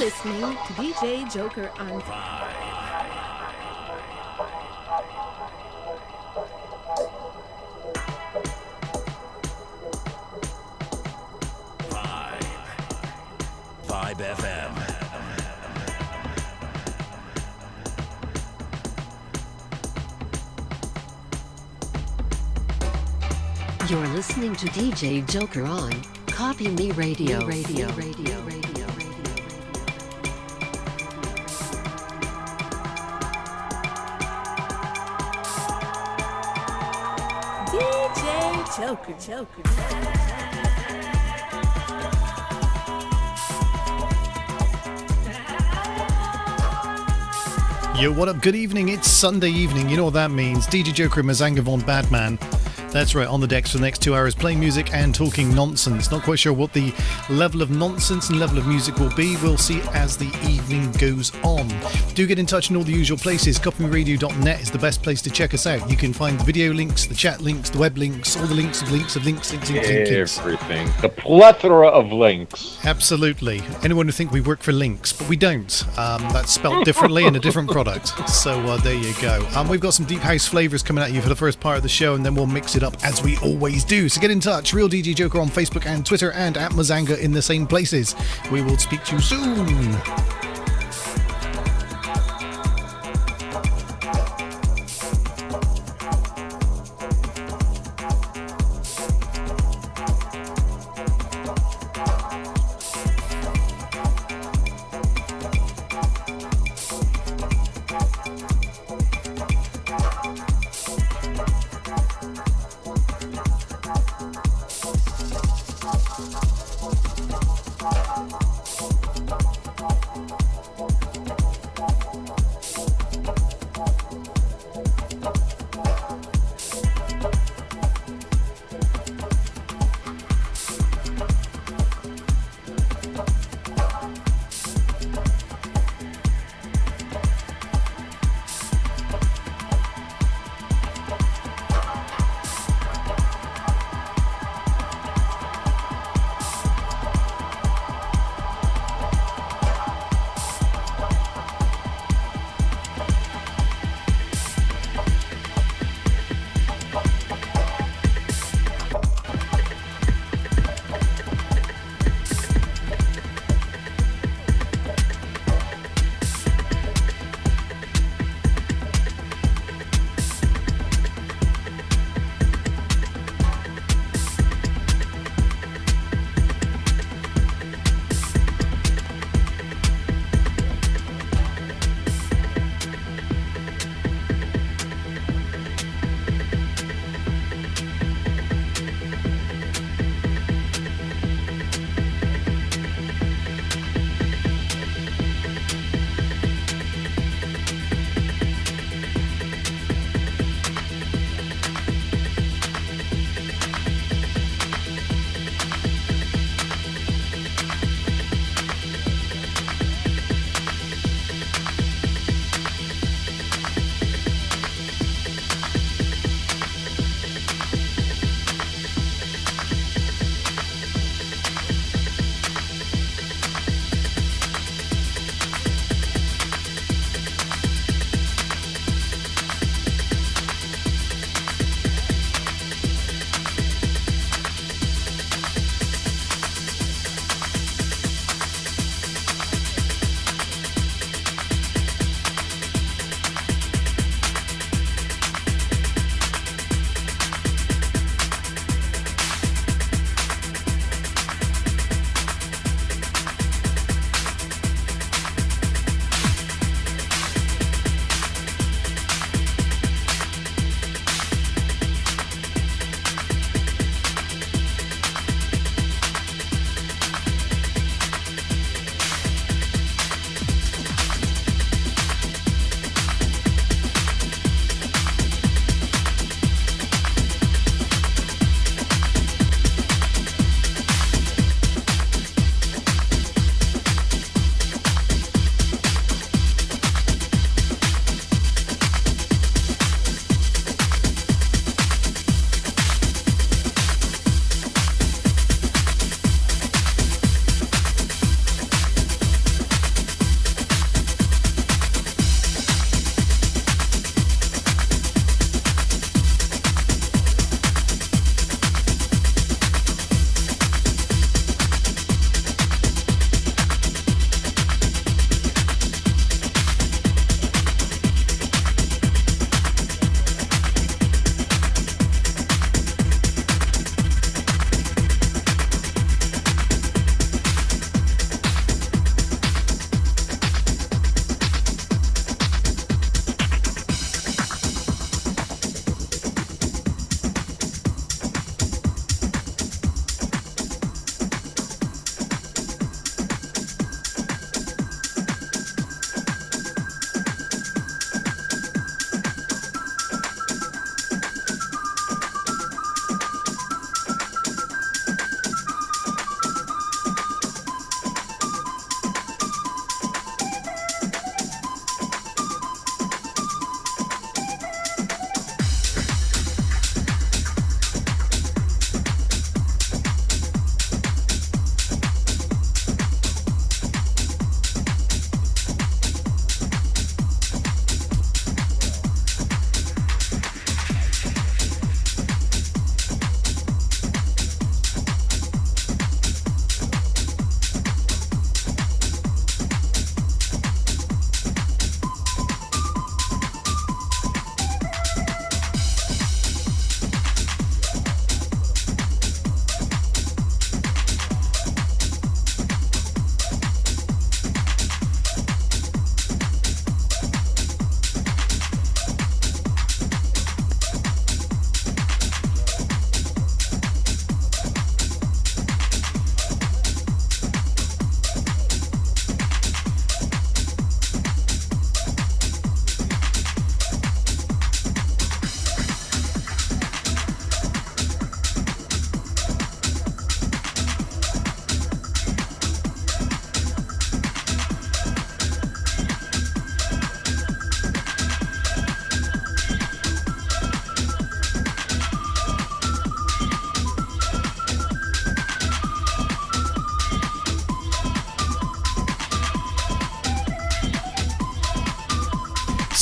listening to DJ Joker on 5 FM. You're listening to DJ Joker on Copy Me Radio. DJ Joker. Yo, what up? Good evening. It's Sunday evening. You know what that means. DJ Joker and Mazanga Von Badman. That's right, on the decks for the next 2 hours, playing music and talking nonsense. Not quite sure what the level of nonsense and level of music will be. We'll see as the evening goes on. Do get in touch in all the usual places. Copyradio.net is the best place to check us out. You can find the video links, the chat links, the web links, all the links. Everything. The plethora of links. Absolutely. Anyone who think we work for links, but we don't. That's spelled differently in a different product. So there you go. We've got some deep house flavours coming at you for the first part of the show, and then we'll mix it up as we always do. So get in touch. Real DJ Joker on Facebook and Twitter, and at Mazanga in the same places. We will speak to you soon.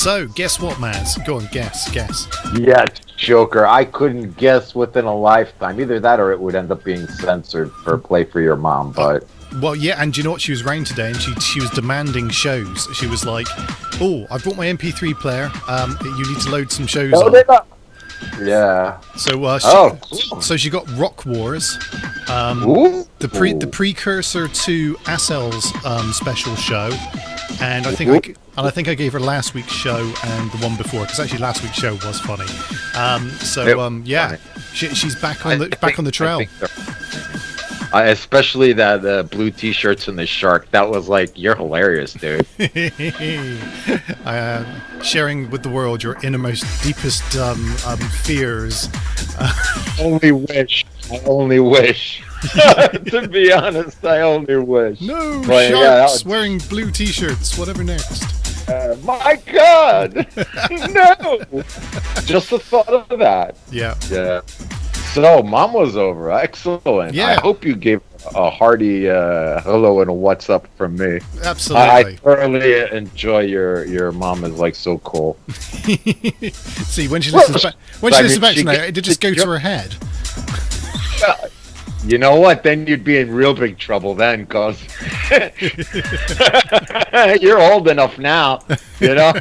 So, guess what, Maz? Go on, guess. Yes, Joker. I couldn't guess within a lifetime. Either that or it would end up being censored for Play for Your Mom, but... Well, yeah, and do you know what? She was round today, and she was demanding shows. She was like, "Oh, I brought my MP3 player. You need to load some shows on." Yeah. So, cool. so she got Rock Wars, Ooh. the precursor to Assel's special show, and I think I gave her last week's show and the one before, because actually last week's show was funny. Yeah, she's back on the trail. Especially that blue T-shirts and the shark. That was like, you're hilarious, dude. Sharing with the world your innermost, deepest fears. I only wish. To be honest, I only wish. No, but, sharks wearing blue T-shirts. Whatever next. My God! No! Just the thought of that. Yeah. Yeah. So, Mom was over. Excellent. Yeah. I hope you gave a hearty hello and a what's up from me. Absolutely. I thoroughly enjoy your mom is like so cool. See, when she listens back tonight, it just go to her head. You know what? Then you'd be in real big trouble then, cause you're old enough now. You know,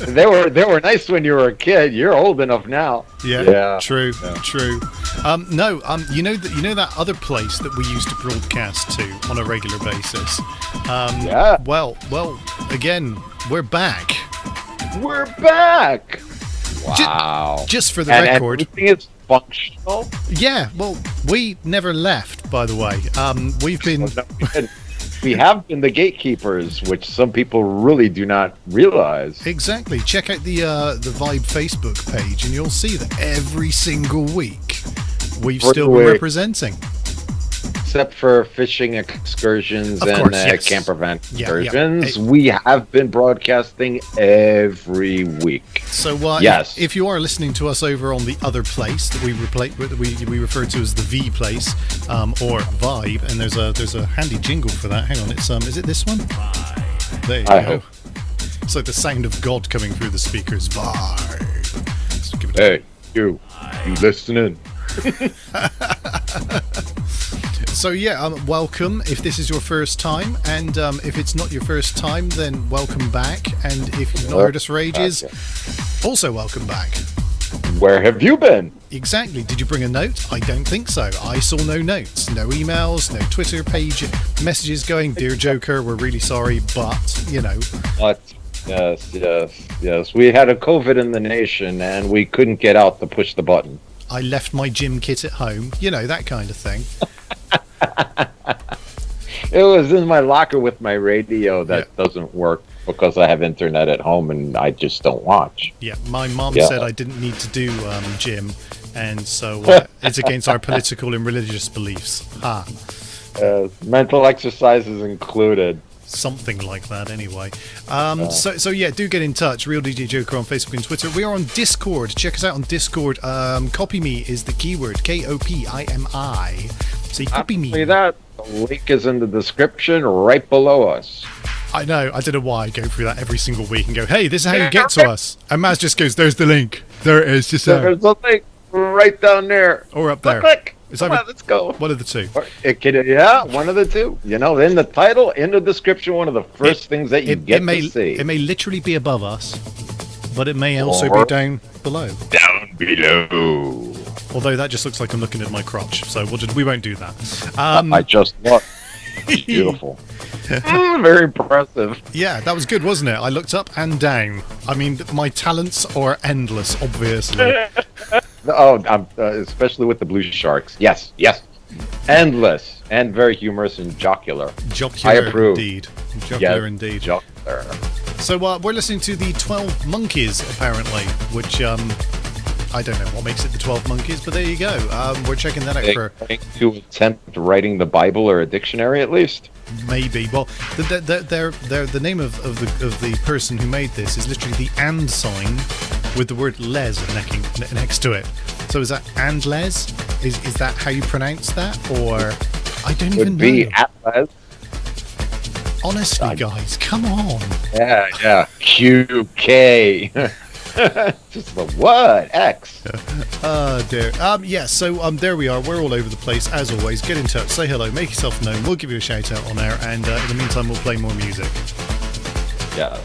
they were nice when you were a kid. You're old enough now. Yeah. True. You know that other place that we used to broadcast to on a regular basis. Yeah. Well, again, we're back. We're back. Wow. Just for the record. And everything is functional. Yeah, well, we never left, by the way. We've been... We have been the gatekeepers, which some people really do not realize. Exactly. Check out the Vibe Facebook page, and you'll see that every single week we've still been representing. Except for fishing excursions and camper van excursions, we have been broadcasting every week. So, yes. if you are listening to us over on the other place that we refer to as the V place or Vibe, and there's a handy jingle for that. Hang on, it's is it this one? There you go. It's like the sound of God coming through the speakers. Vibe. So give it hey, you listening? So welcome if this is your first time, and if it's not your first time, then welcome back, and if you've not heard us for ages, also welcome back. Where have you been? Exactly. Did you bring a note? I don't think so. I saw no notes, no emails, no Twitter page messages going, "Dear Joker, we're really sorry, but, you know." But yes. We had a COVID in the nation, and we couldn't get out to push the button. I left my gym kit at home, you know, that kind of thing. It was in my locker with my radio that doesn't work because I have internet at home and I just don't watch. Yeah, my mom said I didn't need to do gym, and so it's against our political and religious beliefs. Mental exercises included. Something like that, anyway. So do get in touch. Real DJ Joker on Facebook and Twitter. We are on Discord. Check us out on Discord. Copy me is the keyword. KOPIMI. So you copy me. That the link is in the description right below us. I know. I don't know why I go through that every single week and go, "Hey, this is how you get to us." And Maz just goes, "There's the link. There it is." Just there's a link right down there, or up there. Click. Come on, let's go. One of the two. One of the two. You know, in the title, in the description, one of the first things that you get to see. It may literally be above us, but it may also be down below. Down below. Although that just looks like I'm looking at my crotch, so we won't do that. I just looked. It's beautiful. Very impressive. Yeah, that was good, wasn't it? I looked up and down. I mean, my talents are endless, obviously. Especially with the blue sharks. Yes. Endless and very humorous and jocular. Jocular, I approve. Indeed. Jocular, indeed. Jocular. So we're listening to the 12 Monkeys, apparently, which I don't know what makes it the 12 Monkeys, but there you go. We're checking that out for... To attempt writing the Bible or a dictionary, at least? Maybe. Well, the name of the person who made this is literally the and sign with the word les next to it. So is that and les? Is that how you pronounce that? Or I don't even know. Would be Atlas. Honestly, guys, come on. Yeah. QK. Just the what? X. Dear. So there we are. We're all over the place as always. Get in touch, say hello, make yourself known. We'll give you a shout out on air, and in the meantime, we'll play more music. Yeah.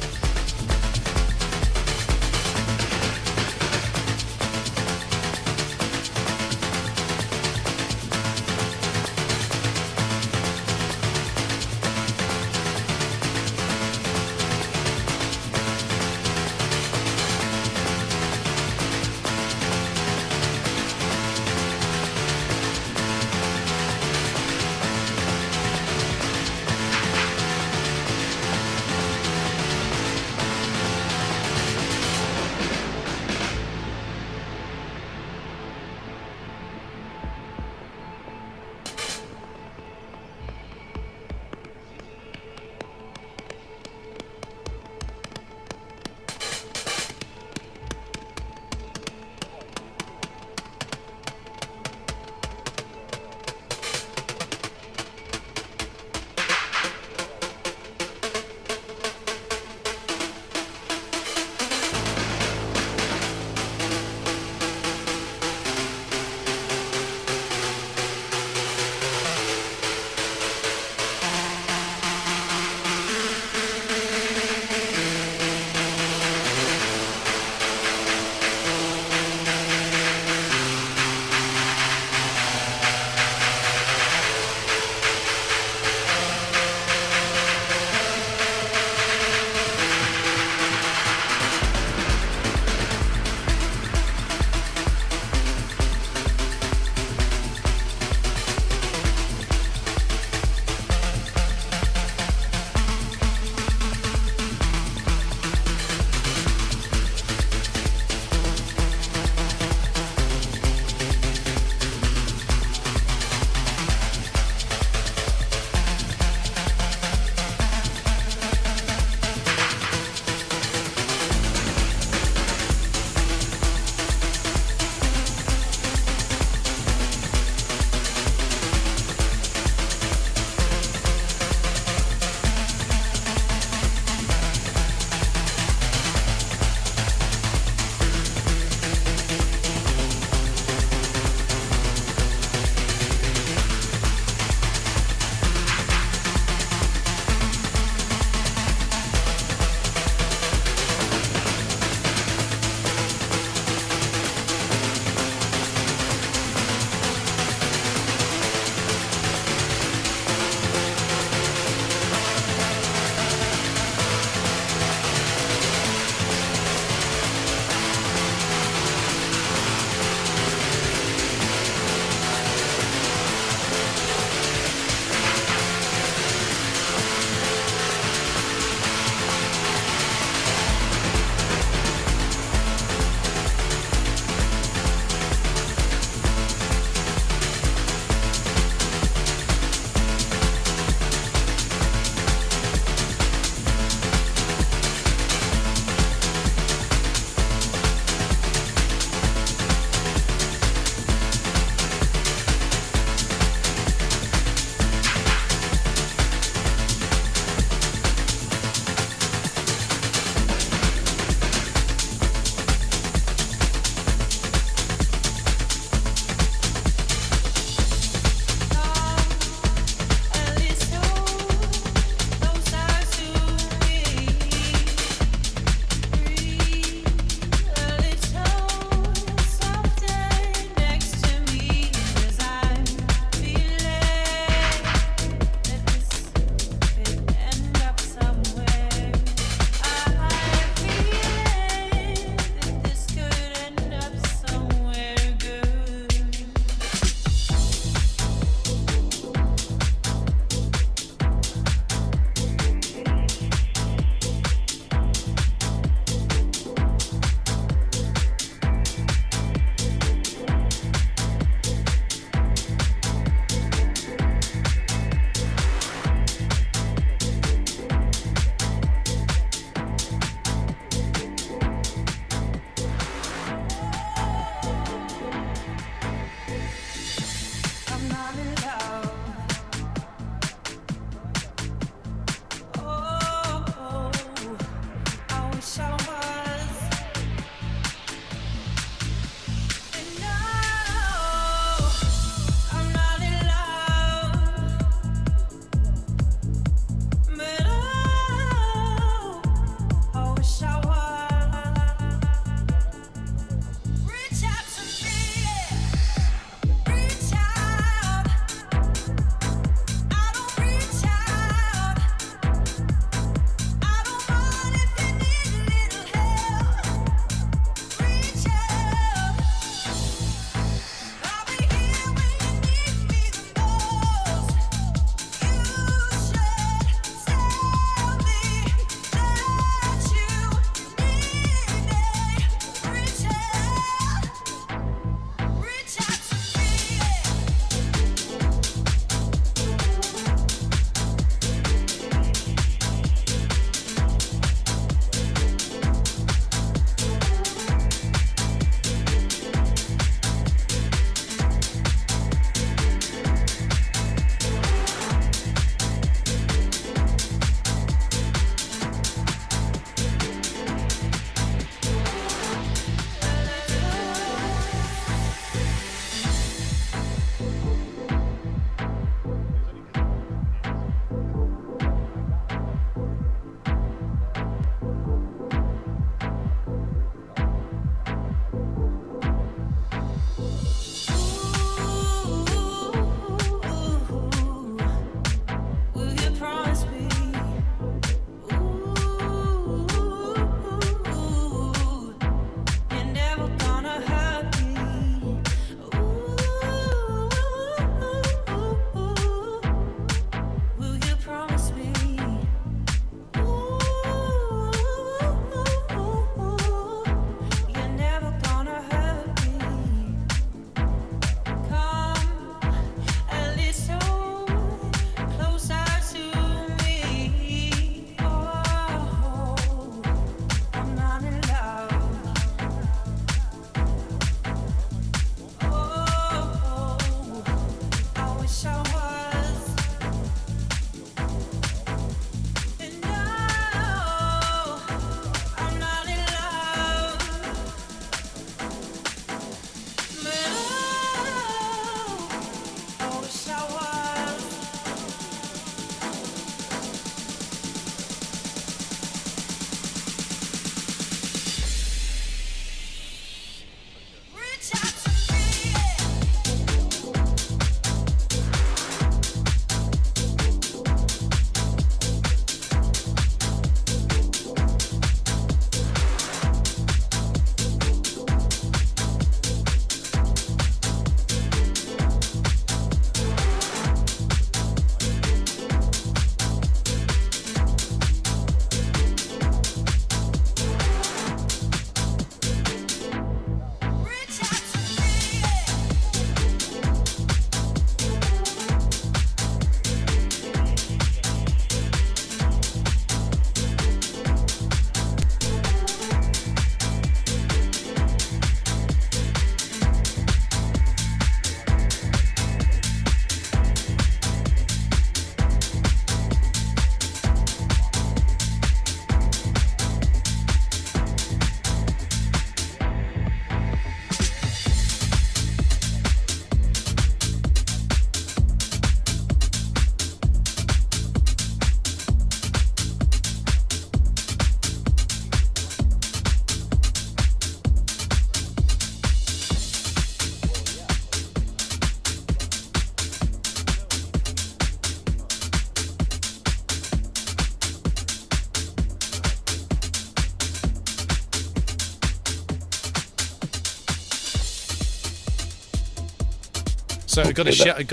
So I got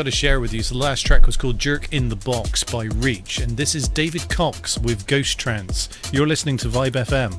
to share with you. So the last track was called "Jerk in the Box" by Reach, and this is David Cox with Ghost Trance. You're listening to Vibe FM.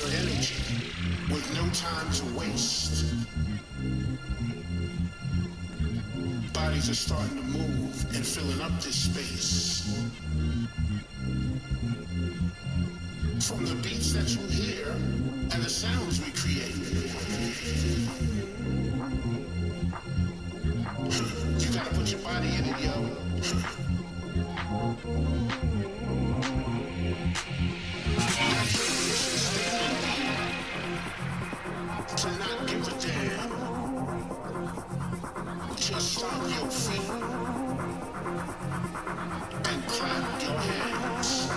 your energy with no time to waste. Bodies are starting to move and filling up this space. From the beats that you hear and the sounds we create. You gotta put your body in it, yo. To not give a damn. Just stomp your feet and clap your hands.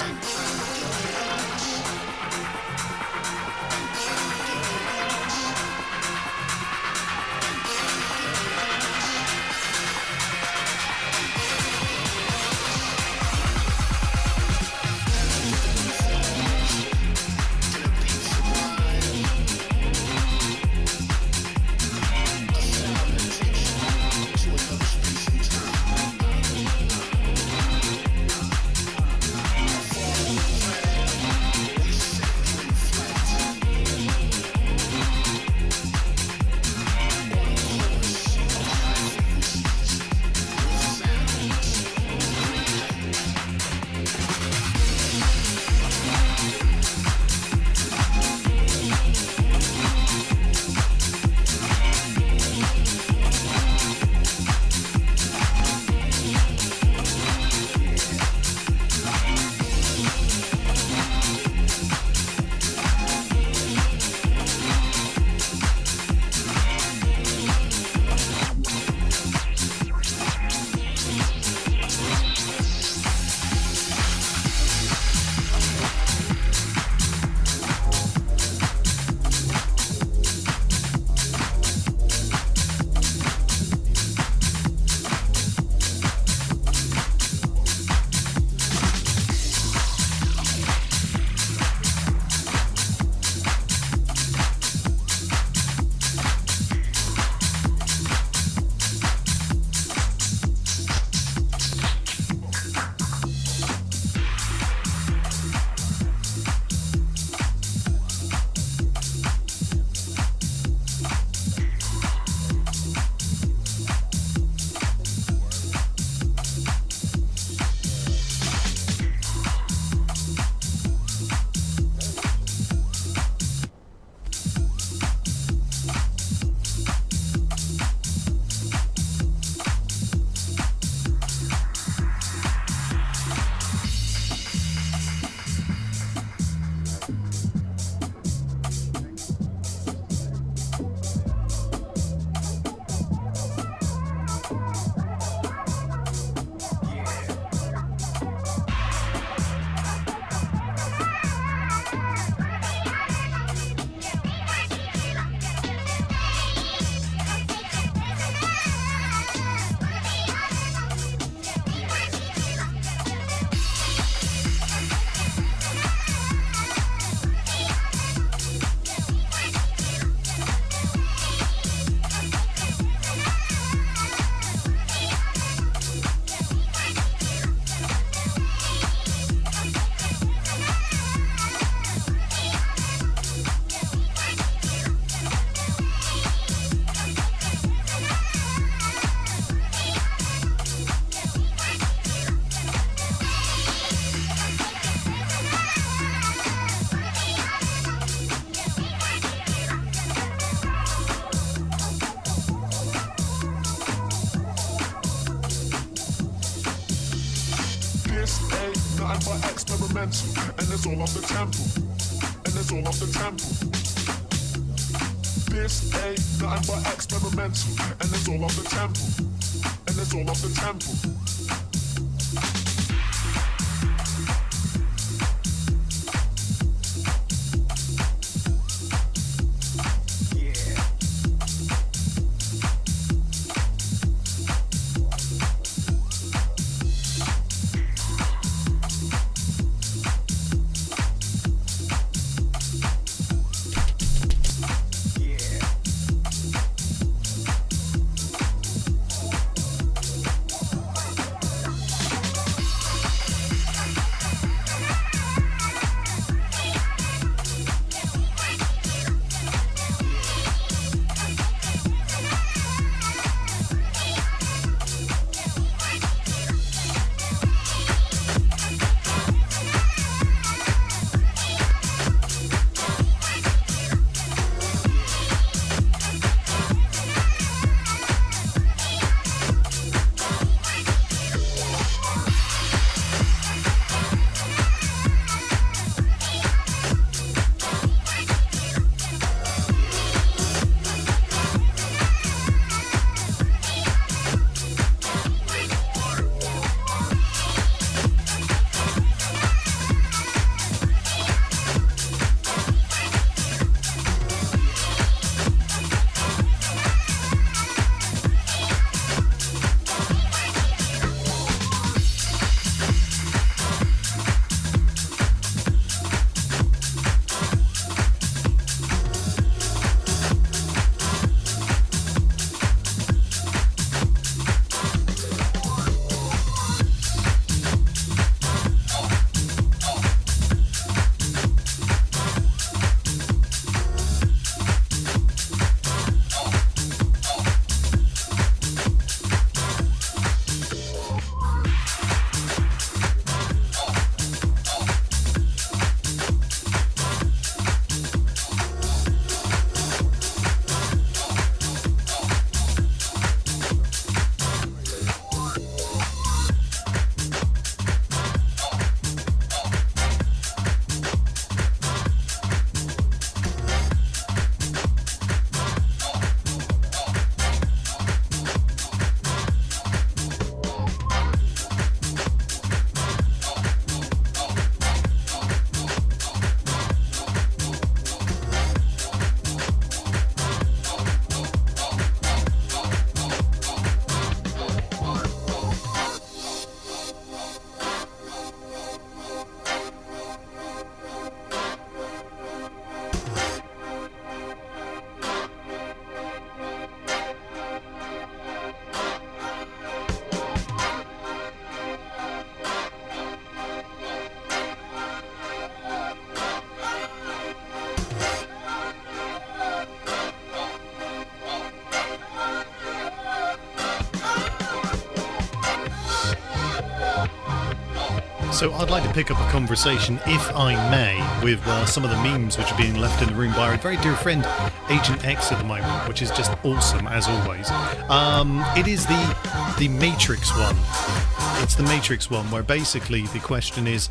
And clap your hands. And clap your hands. And clap your nothing but experimental, and it's all off the tempo, and it's all off the tempo. This ain't nothing but experimental, and it's all off the tempo, and it's all off the tempo. So I'd like to pick up a conversation, if I may, with some of the memes which are being left in the room by our very dear friend Agent X at the moment, which is just awesome as always. It is the Matrix one. It's the Matrix one, where basically the question is,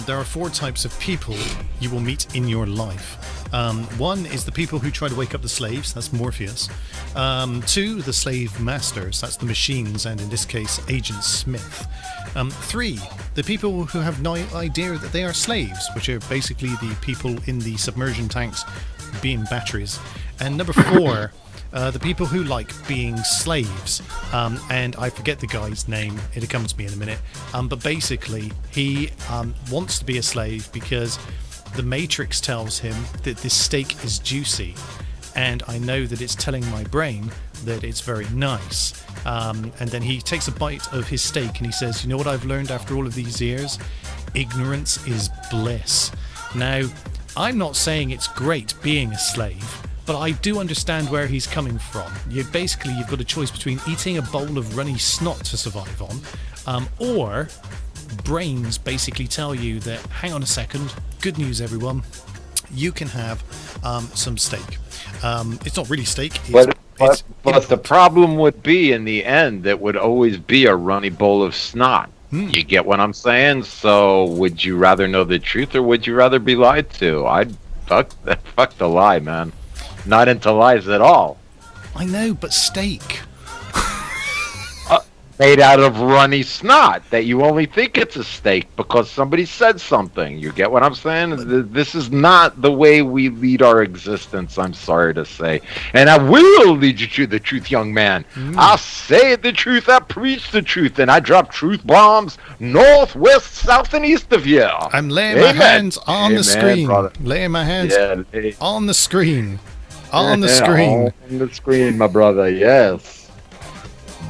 there are 4 types of people you will meet in your life. One is the people who try to wake up the slaves, that's Morpheus. 2, the slave masters, that's the machines, and in this case, Agent Smith. 3, the people who have no idea that they are slaves, which are basically the people in the submersion tanks being batteries. And number 4, the people who like being slaves. And I forget the guy's name, it'll come to me in a minute. But basically, he wants to be a slave because the Matrix tells him that this steak is juicy. And I know that it's telling my brain that it's very nice. And then he takes a bite of his steak and he says, you know what I've learned after all of these years? Ignorance is bliss. Now, I'm not saying it's great being a slave, but I do understand where he's coming from. You've got a choice between eating a bowl of runny snot to survive on, or brains basically tell you that, hang on a second, good news everyone, you can have some steak. It's not really steak. But the problem would be, in the end, it would always be a runny bowl of snot. You get what I'm saying? So would you rather know the truth, or would you rather be lied to? I'd fuck the lie, man. Not into lies at all. I know, but steak. Made out of runny snot that you only think it's a steak because somebody said something. You get what I'm saying? This is not the way we lead our existence, I'm sorry to say. And I will lead you to the truth, young man. I say the truth, I preach the truth, and I drop truth bombs north, west, south, and east of you. I'm laying my hands on the screen. Brother. Laying my hands on the screen. On the screen. On the screen, my brother, yes.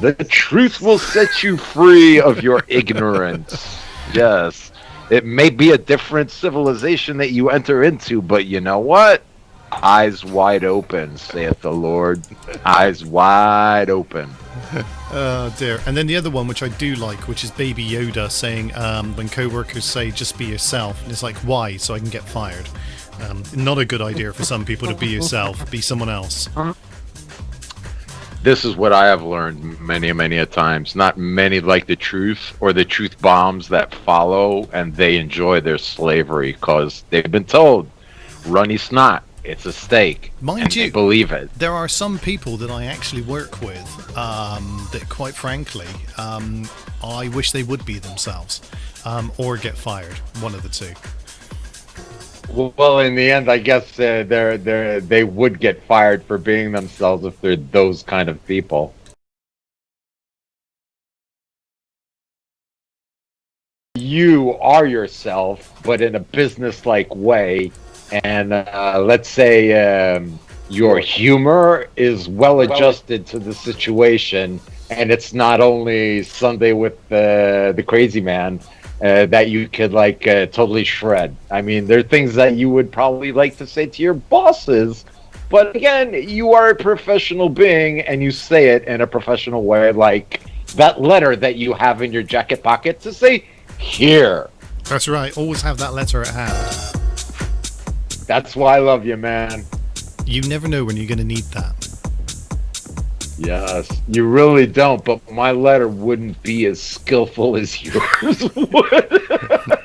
The truth will set you free of your ignorance. Yes. It may be a different civilization that you enter into, but you know what? Eyes wide open, saith the Lord. Eyes wide open. Oh dear. And then the other one, which I do like, which is Baby Yoda saying, when co-workers say, just be yourself. And it's like, why? So I can get fired. Not a good idea for some people to be yourself, be someone else. This is what I have learned many a times. Not many like the truth, or the truth bombs that follow, and they enjoy their slavery because they've been told, runny snot, it's a steak. Mind you, they believe it. There are some people that I actually work with that, quite frankly, I wish they would be themselves, or get fired. One of the two. Well, in the end, I guess they would get fired for being themselves if they're those kind of people. You are yourself, but in a business-like way, and let's say your humor is well-adjusted to the situation, and it's not only Sunday with the crazy man. That you could totally shred. I mean, there are things that you would probably like to say to your bosses, but again, you are a professional being and you say it in a professional way, like that letter that you have in your jacket pocket to say, here. That's right, always have that letter at hand. That's why I love you, man. You never know when you're going to need that. Yes, you really don't, but my letter wouldn't be as skillful as yours would.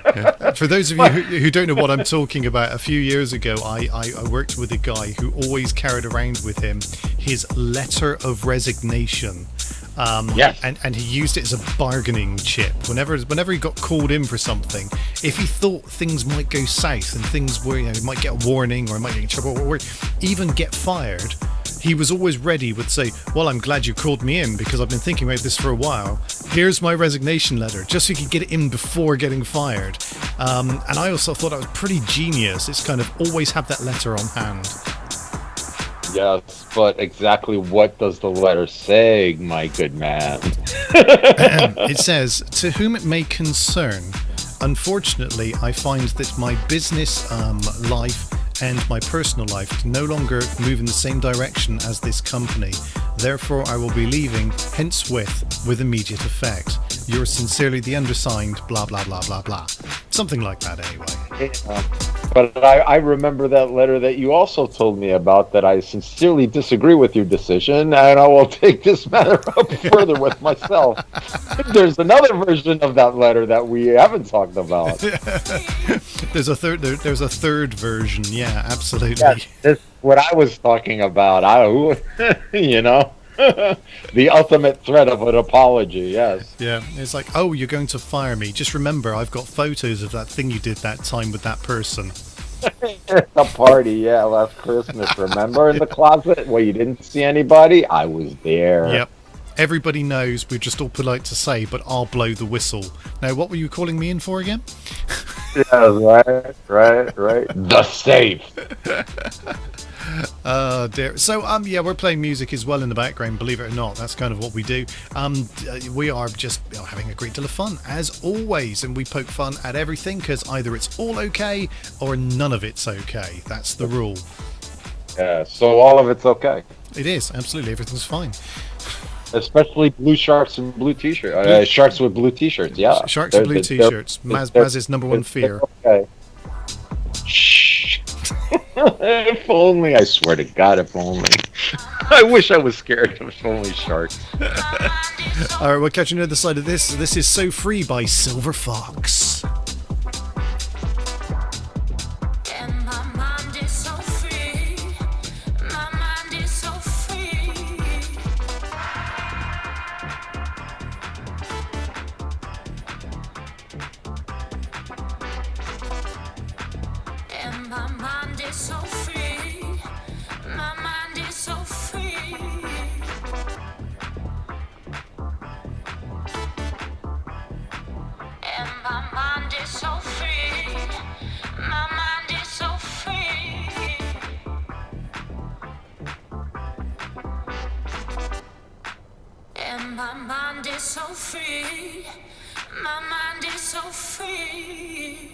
Yeah. For those of you who don't know what I'm talking about, a few years ago, I worked with a guy who always carried around with him his letter of resignation. Yes. And he used it as a bargaining chip. Whenever he got called in for something, if he thought things might go south and things were, he might get a warning or he might get in trouble or even get fired, he was always ready, would say, well, I'm glad you called me in because I've been thinking about this for a while. Here's my resignation letter, just so he could get it in before getting fired. And I also thought that was pretty genius. It's kind of always have that letter on hand. Yes, but exactly what does the letter say, my good man? It says, to whom it may concern, unfortunately, I find that my business life and my personal life to no longer move in the same direction as this company. Therefore, I will be leaving henceforth with immediate effect. Yours sincerely, the undersigned, blah, blah, blah, blah, blah. Something like that, anyway. But I remember that letter that you also told me about, that I sincerely disagree with your decision, and I will take this matter up further with myself. There's another version of that letter that we haven't talked about. There's a third version, yeah, absolutely. Yeah, this is what I was talking about. You know, the ultimate threat of an apology, yes. Yeah, it's like, oh, you're going to fire me. Just remember, I've got photos of that thing you did that time with that person. A party, yeah, last Christmas, remember, in the closet where you didn't see anybody? I was there. Yep. Everybody knows, we're just all polite to say, but I'll blow the whistle. Now, what were you calling me in for again? Yeah, right. The safe. Oh dear. So yeah, we're playing music as well in the background, believe it or not. That's kind of what we do. We are just having a great deal of fun as always, and we poke fun at everything because either it's all okay or none of it's okay. That's the rule. Yeah, so all of it's okay. It is, absolutely, everything's fine. Especially blue sharks and blue t-shirts. Sharks with blue t-shirts, yeah. Sharks with blue t-shirts. Maz's number one fear. Okay. Shh. If only, I swear to God, if only. I wish I was scared of only sharks. Alright, we'll catch you on the other side of this. This is So Free by Silver Fox. My mind is so free. My mind is so free.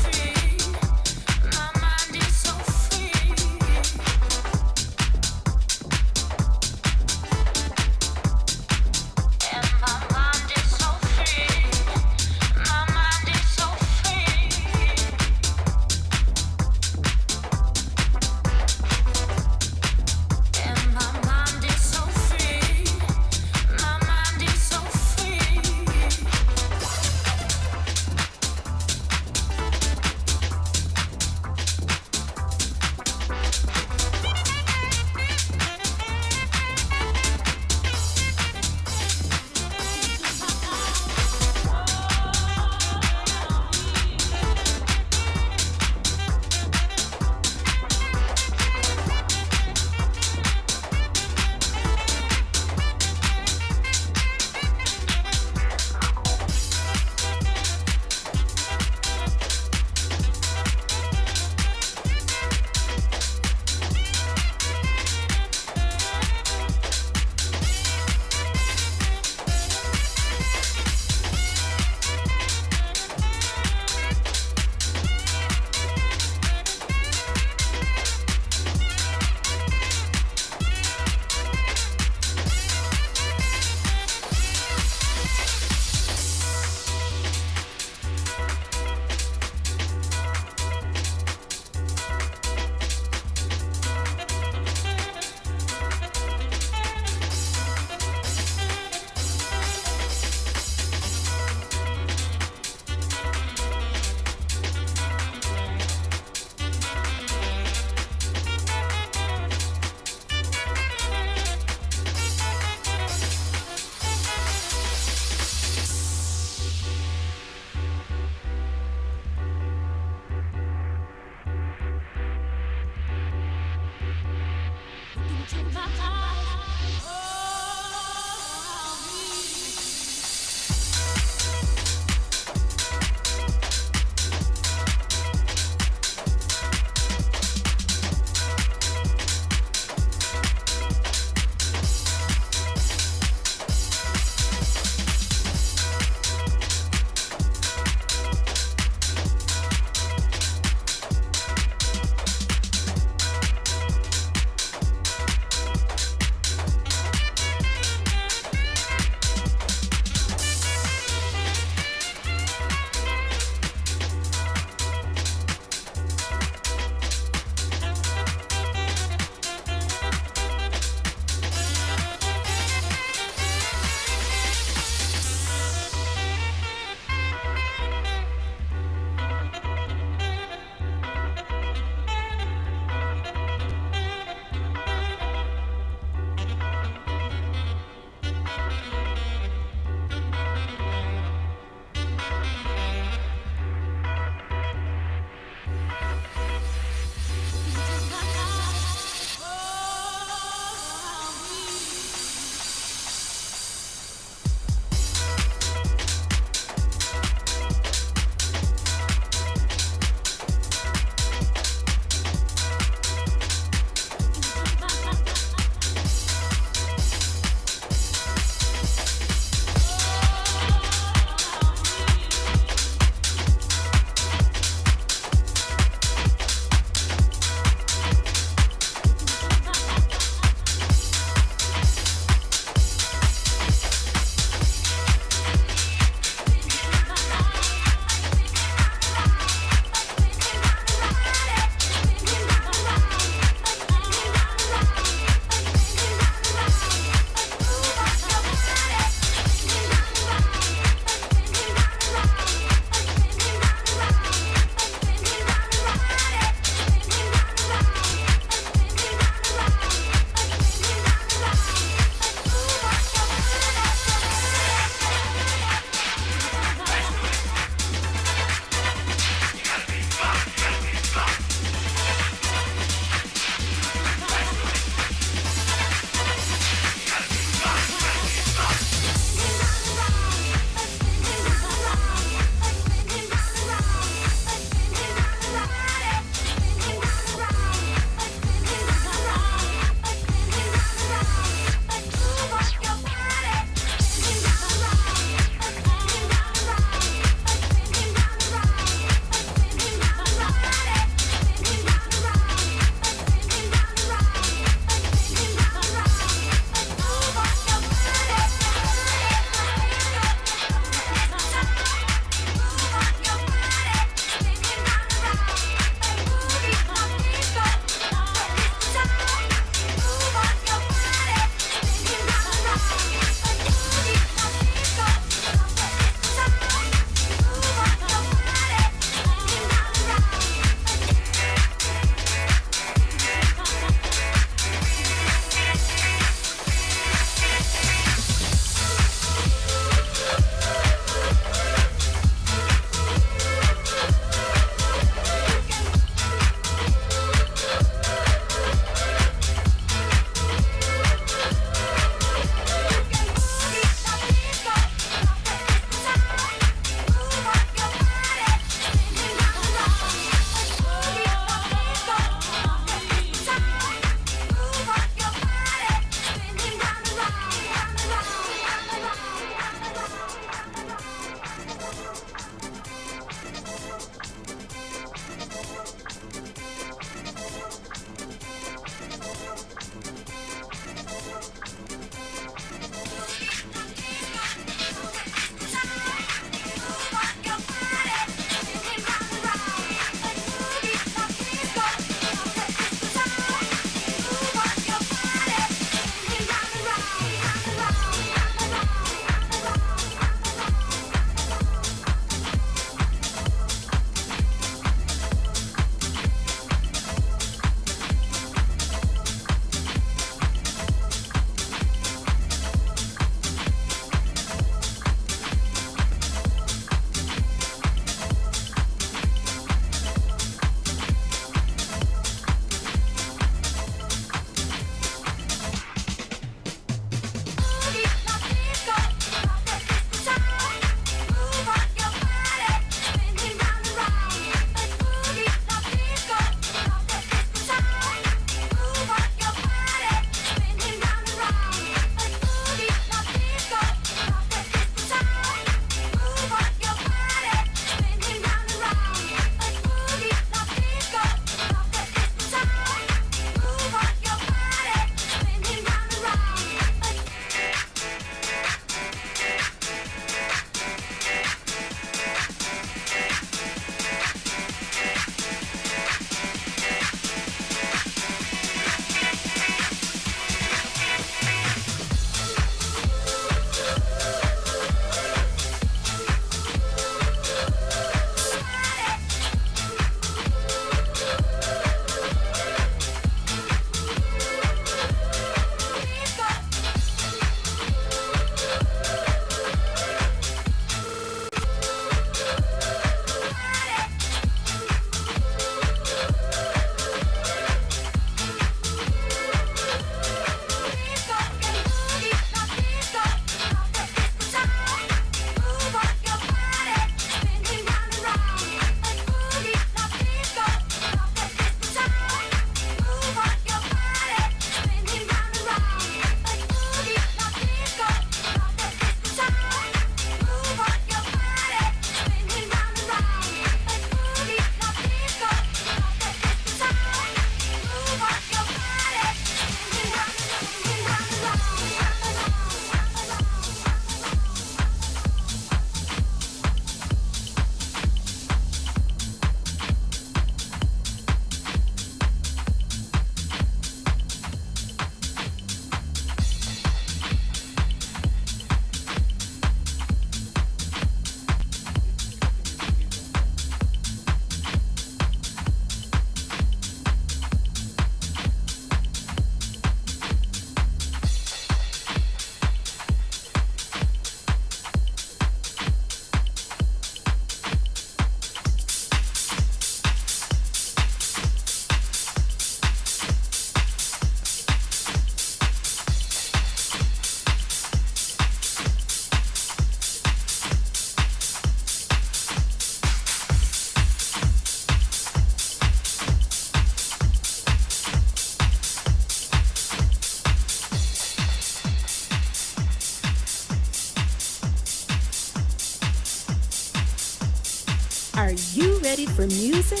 Are you ready for music?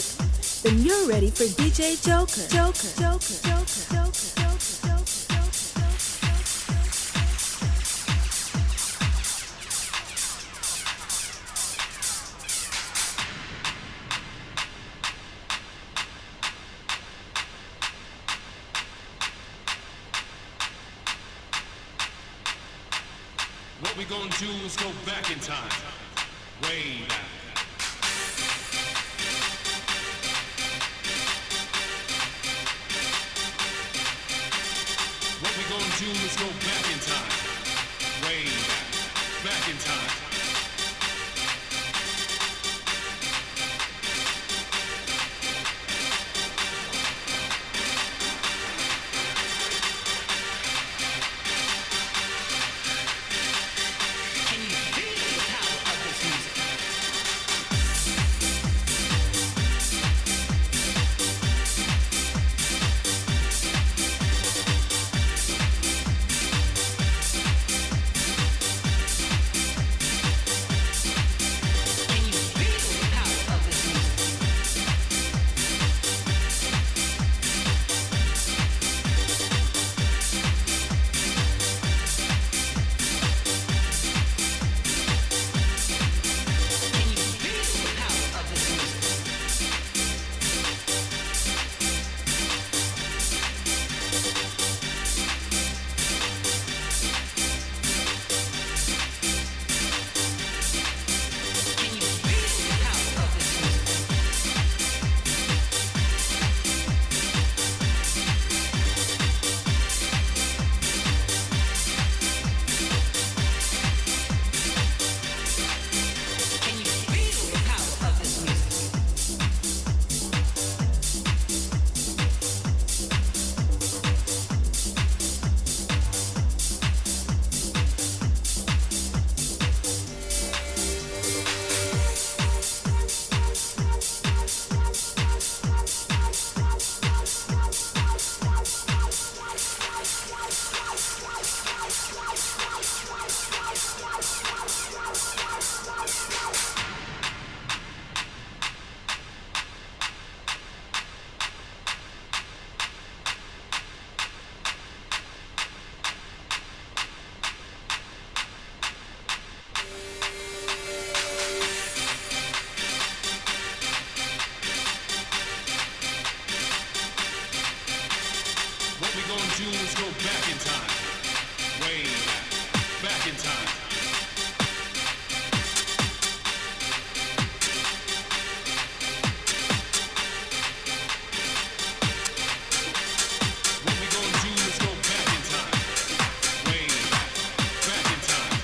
Then you're ready for DJ Joker. Joker, Joker, Joker, Joker, Joker, What we gonna do is go back in time, way back. What we gonna do is go back in time, way back, back in time. What we gonna do is go back in time, way back, back in time. What we gonna do is go back in time, way back, back in time.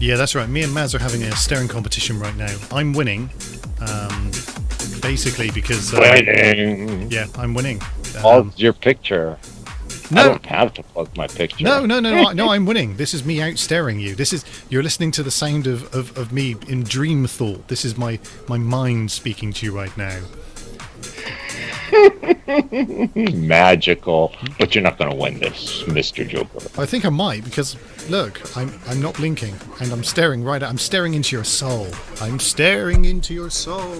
Yeah, that's right. Me and Maz are having a staring competition right now. I'm winning, basically because Winning. yeah, I'm winning. Plug your picture. I No, don't have to plug my picture. no, I'm winning. This is me out staring you. You're listening to the sound of me in dream thought. This is my mind speaking to you right now. Magical. But you're not going to win this, Mr. Joker. I think I might because look, I'm not blinking and I'm staring I'm staring into your soul. I'm staring into your soul.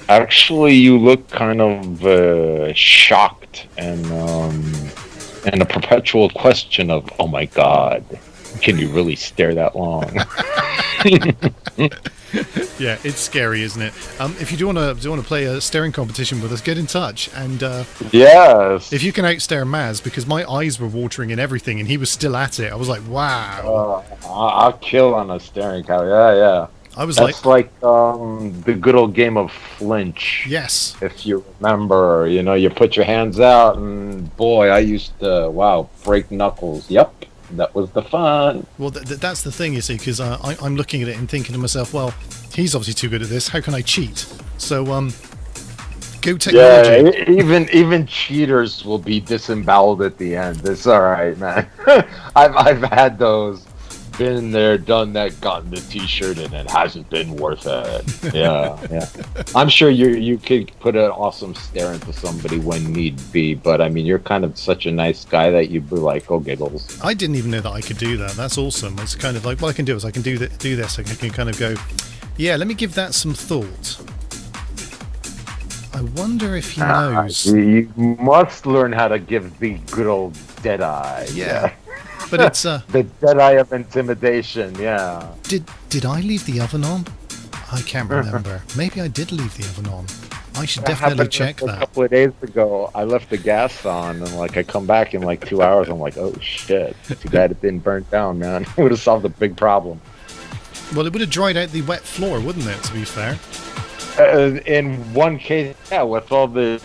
Actually, you look kind of shocked and a perpetual question of, oh my God, can you really stare that long? Yeah, it's scary, isn't it? If you do want to play a staring competition with us, get in touch and Yes. if you can outstare Maz, because my eyes were watering and everything, and he was still at it. I was like, wow. I'll kill on a staring cow. Yeah. I was That's like the good old game of flinch. yes. If you remember, you put your hands out, and boy, I used to, break knuckles. Yep, that was the fun. Well, that's the thing, you see, because I'm looking at it and thinking to myself, well, he's obviously too good at this. How can I cheat? So, go technology. Yeah, even cheaters will be disemboweled at the end. It's all right, man. I've had those. Been there, done that, gotten the T-shirt, and it hasn't been worth it. Yeah. I'm sure you could put an awesome stare into somebody when need be, but I mean, you're kind of such a nice guy that you'd be like, oh, giggles. I didn't even know that I could do that. That's awesome. It's kind of like what I can do is I can do this. I can kind of go, yeah. Let me give that some thought. I wonder if he knows. You must learn how to give the good old dead eye. Yeah. But it's the dead eye of intimidation. Yeah. Did I leave the oven on? I can't remember. Maybe I did leave the oven on. I should definitely check A that. couple of days ago, I left the gas on, and I come back in 2 hours. I'm like, oh shit! Too bad it didn't burn down, man. It would have solved a big problem. Well, it would have dried out the wet floor, wouldn't it? To be fair. In one case, yeah, with all the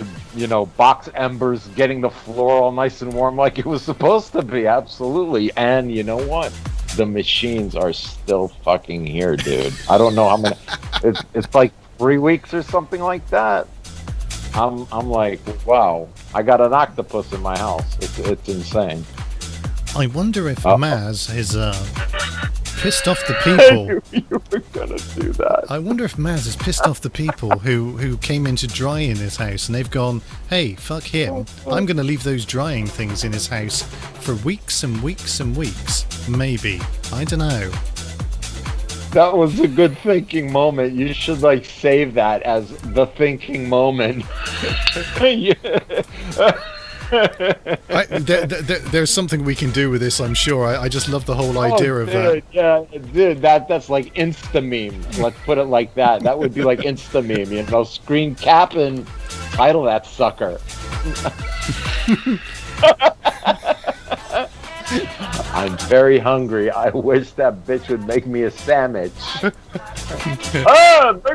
box embers getting the floor all nice and warm like it was supposed to be, absolutely. And you know what? The machines are still fucking here, dude. I don't know how many. It's like 3 weeks or something like that. I'm like, wow, I got an octopus in my house. It's insane. I wonder if Maz is pissed off the people. I knew you were gonna do that. I wonder if Maz is pissed off the people who came in to dry in his house, and they've gone, hey, fuck him. I'm going to leave those drying things in his house for weeks and weeks and weeks. Maybe. I don't know. That was a good thinking moment. You should save that as the thinking moment. There's something we can do with this, I'm sure. I just love the whole idea of that. Yeah, dude, that's like Insta meme. Let's put it like that. That would be like Insta meme, screen cap and title that sucker. I'm very hungry. I wish that bitch would make me a sandwich. Make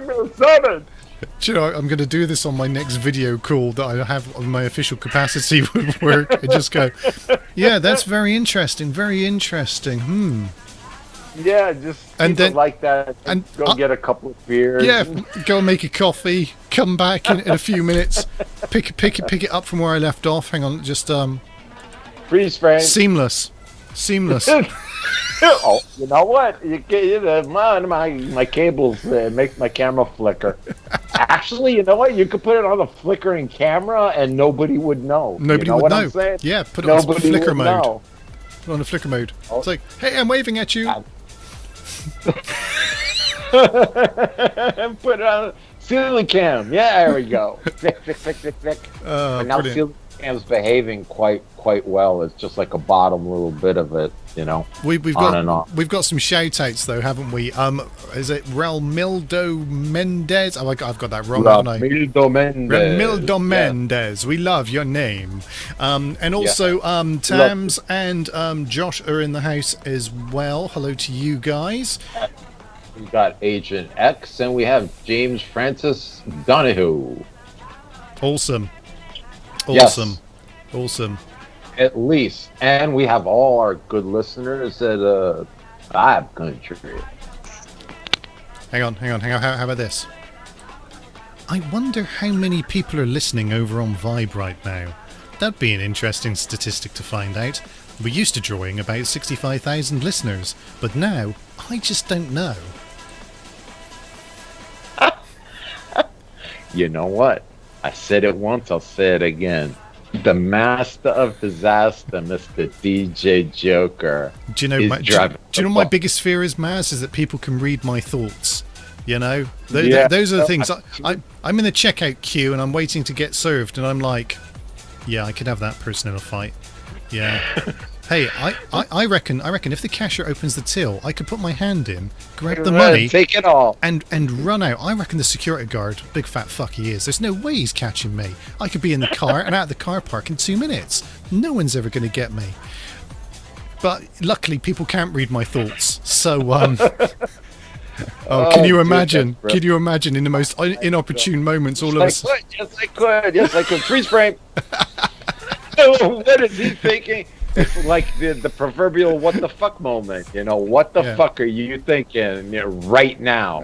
me a sandwich! Do you know, I'm going to do this on my next video call that I have on my official capacity with work and just go, yeah, that's very interesting, Yeah, just and then like that. And go get a couple of beers. Yeah, go and make a coffee. Come back in a few minutes. Pick it up from where I left off. Hang on, just freeze frame. Seamless. Oh, you know what? My cables make my camera flicker. Actually, you know what? You could put it on a flickering camera and nobody would know. Nobody would know. I'm saying? Yeah, put it on flicker mode. Know. Put it on a flicker mode. Oh. It's like, hey, I'm waving at you. Put it on ceiling cam. Yeah, there we go. Flick. But now ceiling cam's behaving quite well. It's just like a bottom little bit of it, We've got some shout outs though, haven't we? Is it Ramildo Mendez? Oh, I've got that wrong, haven't I? Ramildo Mendez. We love your name. And also Tams and Josh are in the house as well. Hello to you guys. We've got Agent X and we have James Francis Donahue. Awesome. Yes. Awesome. At least. And we have all our good listeners at Vibe country. Hang on. How about this? I wonder how many people are listening over on Vibe right now. That'd be an interesting statistic to find out. We're used to drawing about 65,000 listeners, but now I just don't know. You know what? I said it once, I'll say it again. The master of disaster, Mr. DJ Joker. Do you know? Do you know my biggest fear is, Maz, is that people can read my thoughts. You know, those are the things. I'm in the checkout queue and I'm waiting to get served, and I'm like, yeah, I could have that person in a fight. Yeah. Hey, I reckon if the cashier opens the till, I could put my hand in, grab the money, take it all, and run out. I reckon the security guard, big fat fuck he is, there's no way he's catching me. I could be in the car and out of the car park in 2 minutes. No one's ever going to get me. But luckily, people can't read my thoughts. So, can you imagine? Can you imagine in the most inopportune moments, all of us? Yes, I could. Freeze frame. What is he thinking? It's like the proverbial "what the fuck" moment. You know, what the fuck are you thinking right now?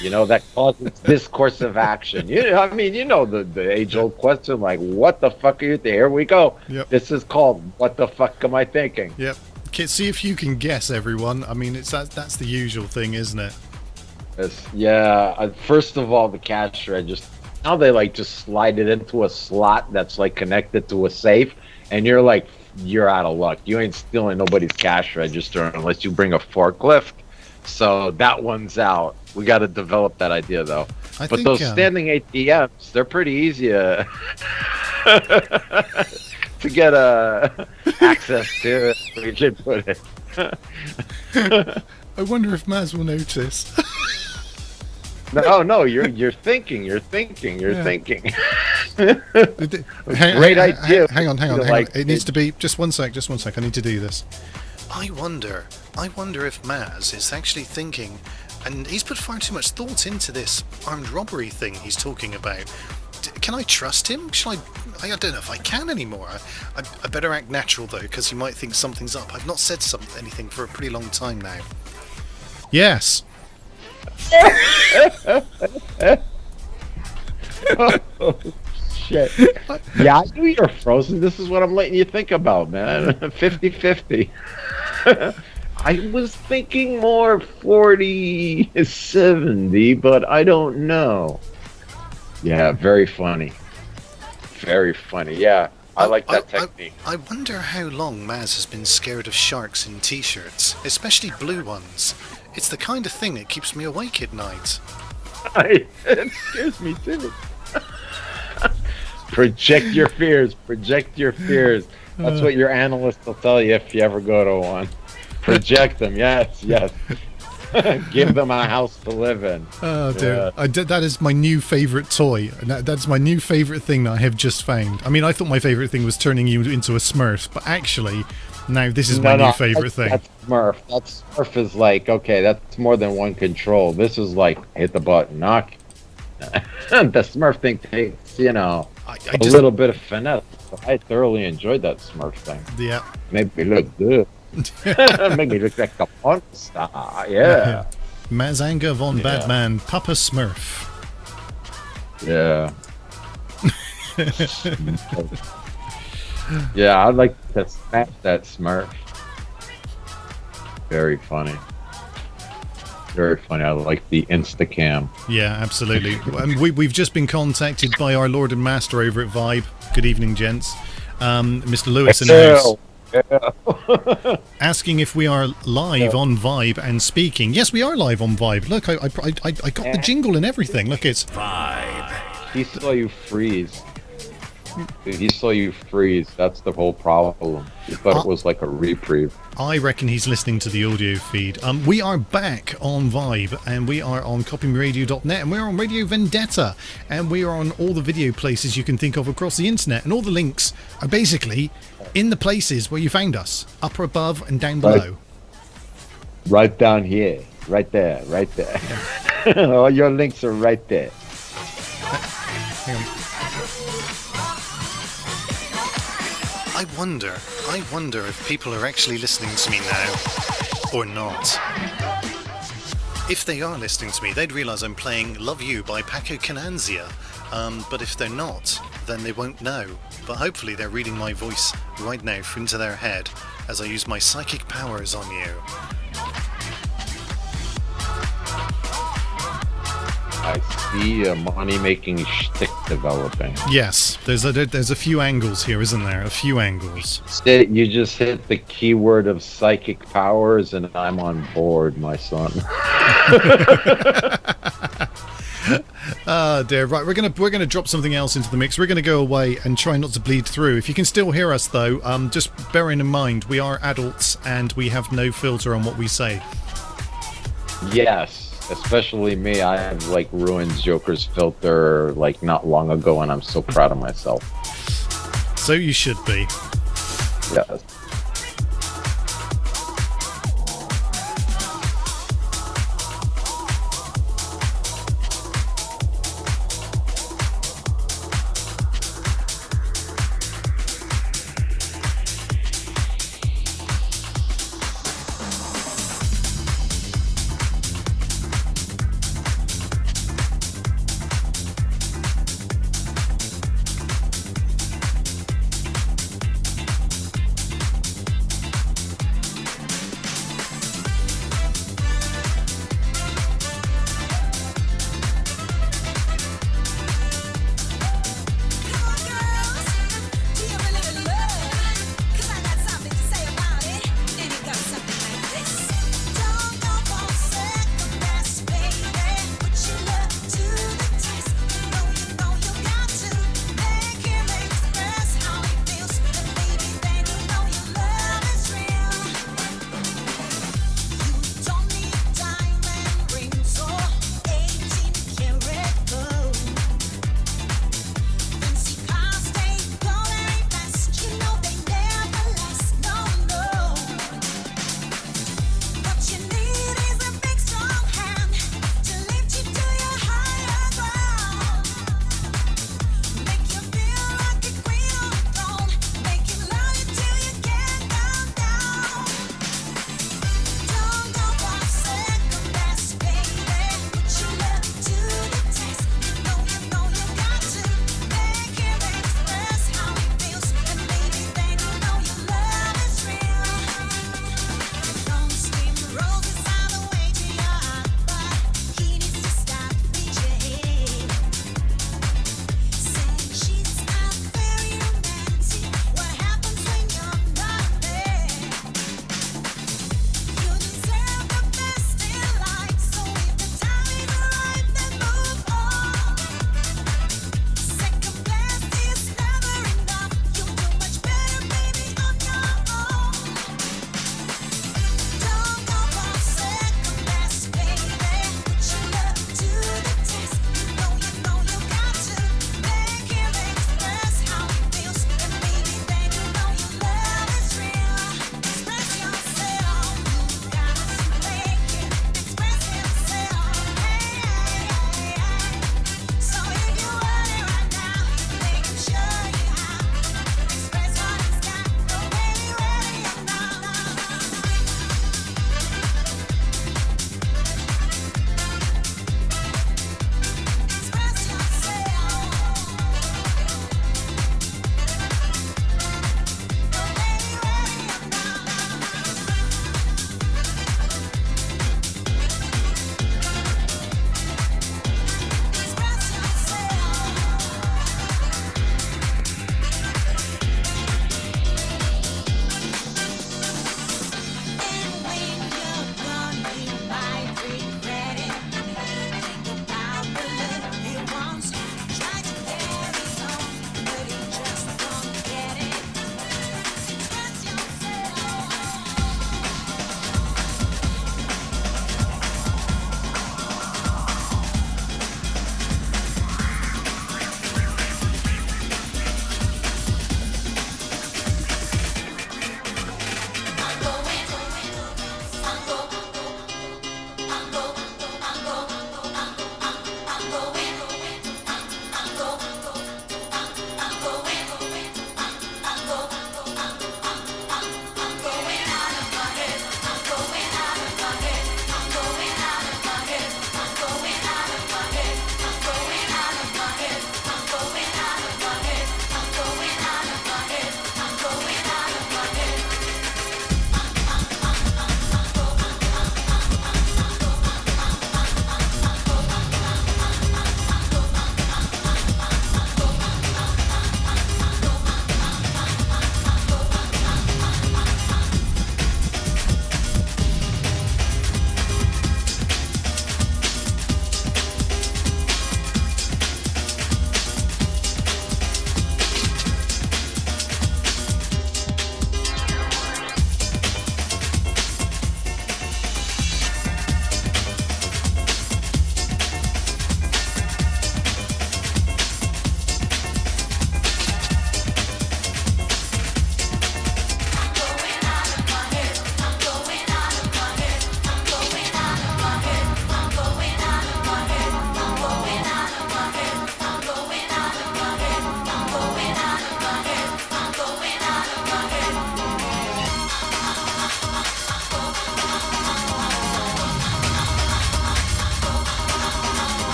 You know, that causes this course of action. The age-old question, like, what the fuck are you thinking? Here we go. Yep. This is called "what the fuck am I thinking?" Yep. See if you can guess, everyone. I mean, that's the usual thing, isn't it? Yeah. First of all, the cash register. Now they just slide it into a slot that's connected to a safe, and you're out of luck. You ain't stealing nobody's cash register unless you bring a forklift. So that one's out. We got to develop that idea, though. But those standing ATMs, they're pretty easy to get access to. We should put it. I wonder if Maz will notice. No, you're thinking. Great idea. Hang on. It needs to be just one sec. I need to do this. I wonder if Maz is actually thinking, and he's put far too much thought into this armed robbery thing he's talking about. Can I trust him? I don't know if I can anymore. I better act natural though, because he might think something's up. I've not said anything for a pretty long time now. Yes. Oh, shit. Yeah, I knew you were frozen. This is what I'm letting you think about, man. 50-50. I was thinking more 40-70, but I don't know. Yeah, very funny. Very funny. Yeah, I like that technique. I wonder how long Maz has been scared of sharks in t-shirts, especially blue ones. It's the kind of thing that keeps me awake at night. It scares me too. Project your fears. That's what your analyst will tell you if you ever go to one. Project them. Yes. Give them a house to live in. Oh, dear. That is my new favourite toy. That's my new favourite thing that I have just found. I mean, I thought my favourite thing was turning you into a Smurf, but actually, now this is my new favourite thing. That's Smurf. That Smurf is okay, that's more than one control. This is hit the button, knock. The Smurf thing takes, a little bit of finesse. I thoroughly enjoyed that Smurf thing. Yeah. Made me look good. Made me look like a porn star. Yeah. Mazanga von Batman, Papa Smurf. Yeah. Yeah, I'd like to smash that Smurf. Very funny. Very funny. I like the Instacam. Yeah, absolutely. We've just been contacted by our Lord and Master over at Vibe. Good evening, gents. Mr. Lewis announced, asking if we are live on Vibe and speaking. Yes, we are live on Vibe. Look, I got the jingle and everything. Look, it's Vibe. He saw you freeze. He saw you freeze. That's the whole problem. He thought it was like a reprieve. I reckon he's listening to the audio feed. We are back on Vibe, and we are on copymeradio.net, and we're on Radio Vendetta, and we are on all the video places you can think of across the internet, and all the links are basically in the places where you found us, up or above and down below. Right down here. Right there. All your links are right there. Hang on. I wonder if people are actually listening to me now. or not. If they are listening to me, they'd realise I'm playing Love You by Paco Cananzia. But if they're not, then they won't know. But hopefully they're reading my voice right now into their head as I use my psychic powers on you. I see a money-making shtick developing. Yes, there's a few angles here, isn't there? A few angles. You just hit the keyword of psychic powers, and I'm on board, my son. Ah, dear. Right, we're gonna drop something else into the mix. We're gonna go away and try not to bleed through. If you can still hear us, though, just bearing in mind we are adults and we have no filter on what we say. Yes. Especially me, I have like ruined Joker's filter like not long ago, and I'm so proud of myself. So you should be. Yes.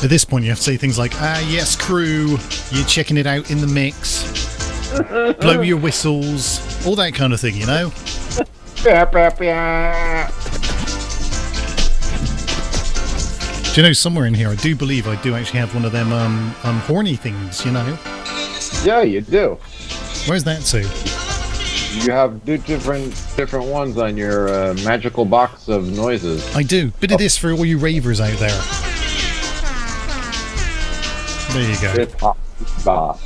At this point, you have to say things like, yes, crew, you're checking it out in the mix, blow your whistles, all that kind of thing, you know? Do you know, somewhere in here, I do believe I do actually have one of them horny things, you know? Yeah, you do. Where's that to? You have different ones on your magical box of noises. I do. Bit of this for all you ravers out there. There you go. It's hot. Bah.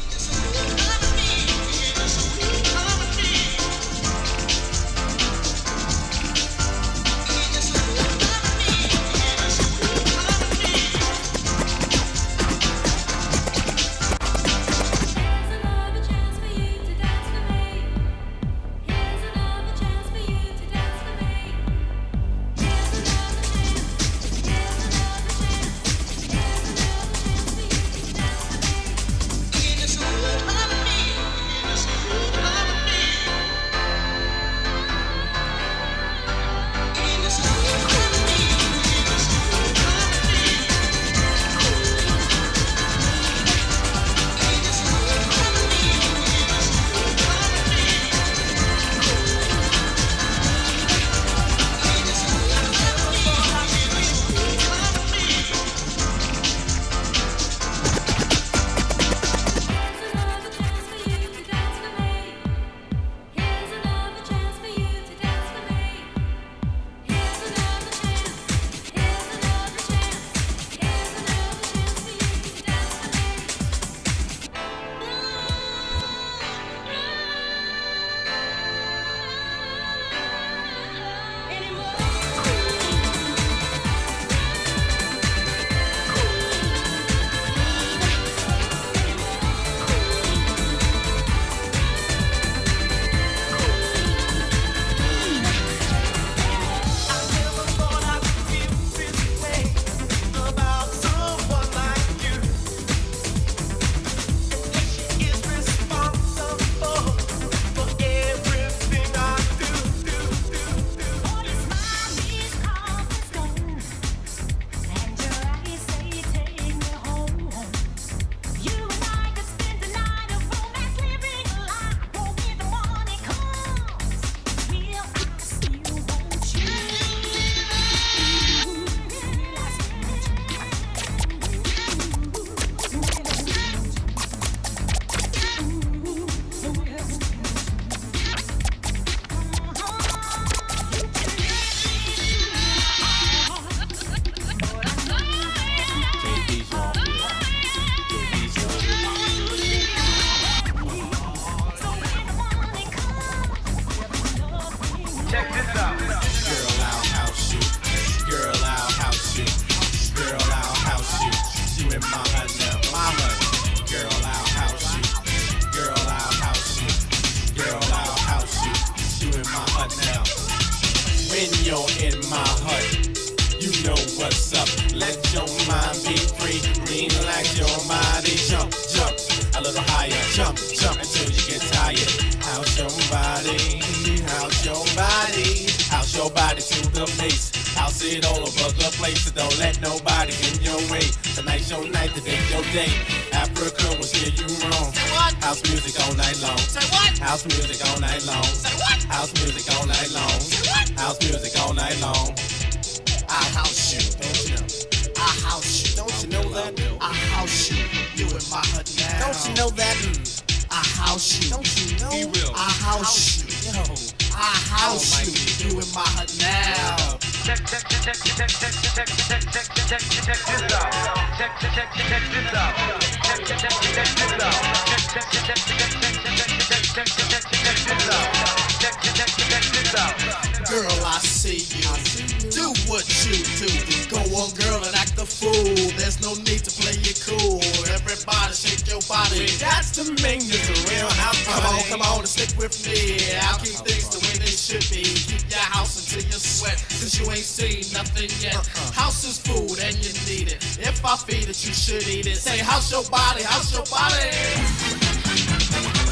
You should eat it. Say, how's your body? How's your body?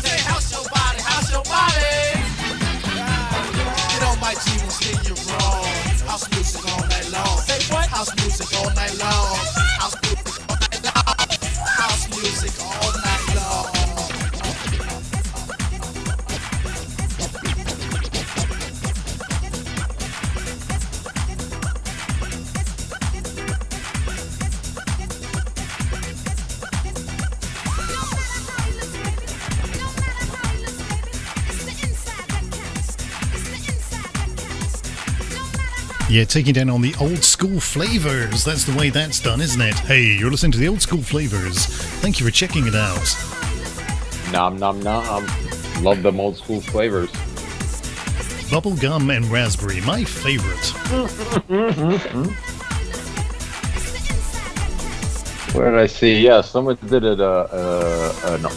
Say, how's your body? How's your body? Get on my G and steer you wrong. House music all night long. Say what? House music all night long. House music all night long. Yeah, taking down on the old school flavors. That's the way that's done, isn't it? Hey, you're listening to the old school flavors. Thank you for checking it out. Nom nom nom. Love them old school flavors. Bubblegum and raspberry, my favorite. Where did I see? Yeah, someone did an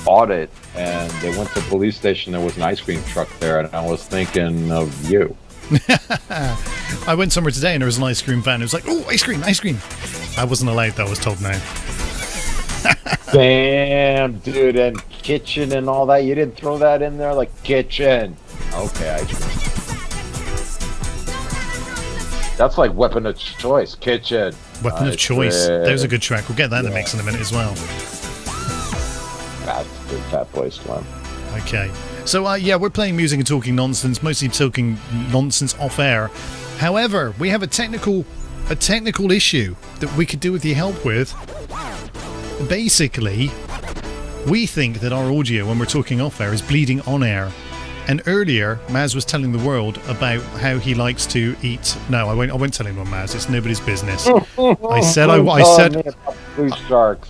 audit, and they went to the police station. There was an ice cream truck there, and I was thinking of you. I went somewhere today and there was an ice cream van. It was like, oh, ice cream, ice cream. I wasn't allowed, that I was told now. Damn, dude, and kitchen and all that. You didn't throw that in there, like kitchen. Okay, ice cream. That's like weapon of choice, kitchen. Weapon of choice. There's a good track. We'll get that in the mix in a minute as well. That's good, Fat Boy Slim. Okay. So, yeah, we're playing music and talking nonsense, mostly talking nonsense off air. However, we have a technical issue that we could do with your help with. Basically, we think that our audio, when we're talking off air, is bleeding on air. And earlier, Maz was telling the world about how he likes to eat. No, I won't tell anyone, Maz. It's nobody's business. I said Blue sharks.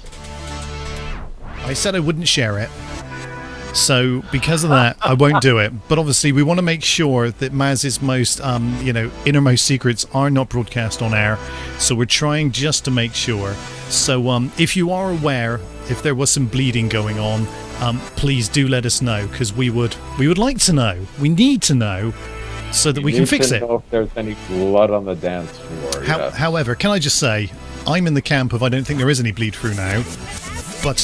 I said I wouldn't share it. So because of that, I won't do it. But obviously, we want to make sure that Maz's most, innermost secrets are not broadcast on air. So we're trying just to make sure. So if you are aware, if there was some bleeding going on, please do let us know, because we would like to know. We need to know so that we can fix it. Know if there's any blood on the dance floor. However, can I just say, I'm in the camp of I don't think there is any bleed through now. But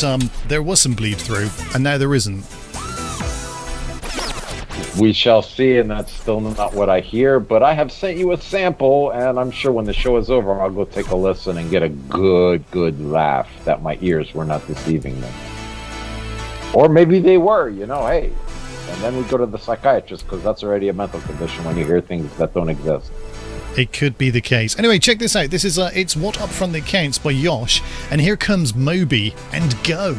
there was some bleed through, and now there isn't. We shall see, and that's still not what I hear. But I have sent you a sample, and I'm sure when the show is over, I'll go take a listen and get a good laugh that my ears were not deceiving me. Or maybe they were, hey. And then we go to the psychiatrist, because that's already a mental condition when you hear things that don't exist. It could be the case. Anyway, check this out. This is It's What Up Front That Counts by Yosh. And here comes Moby and Go.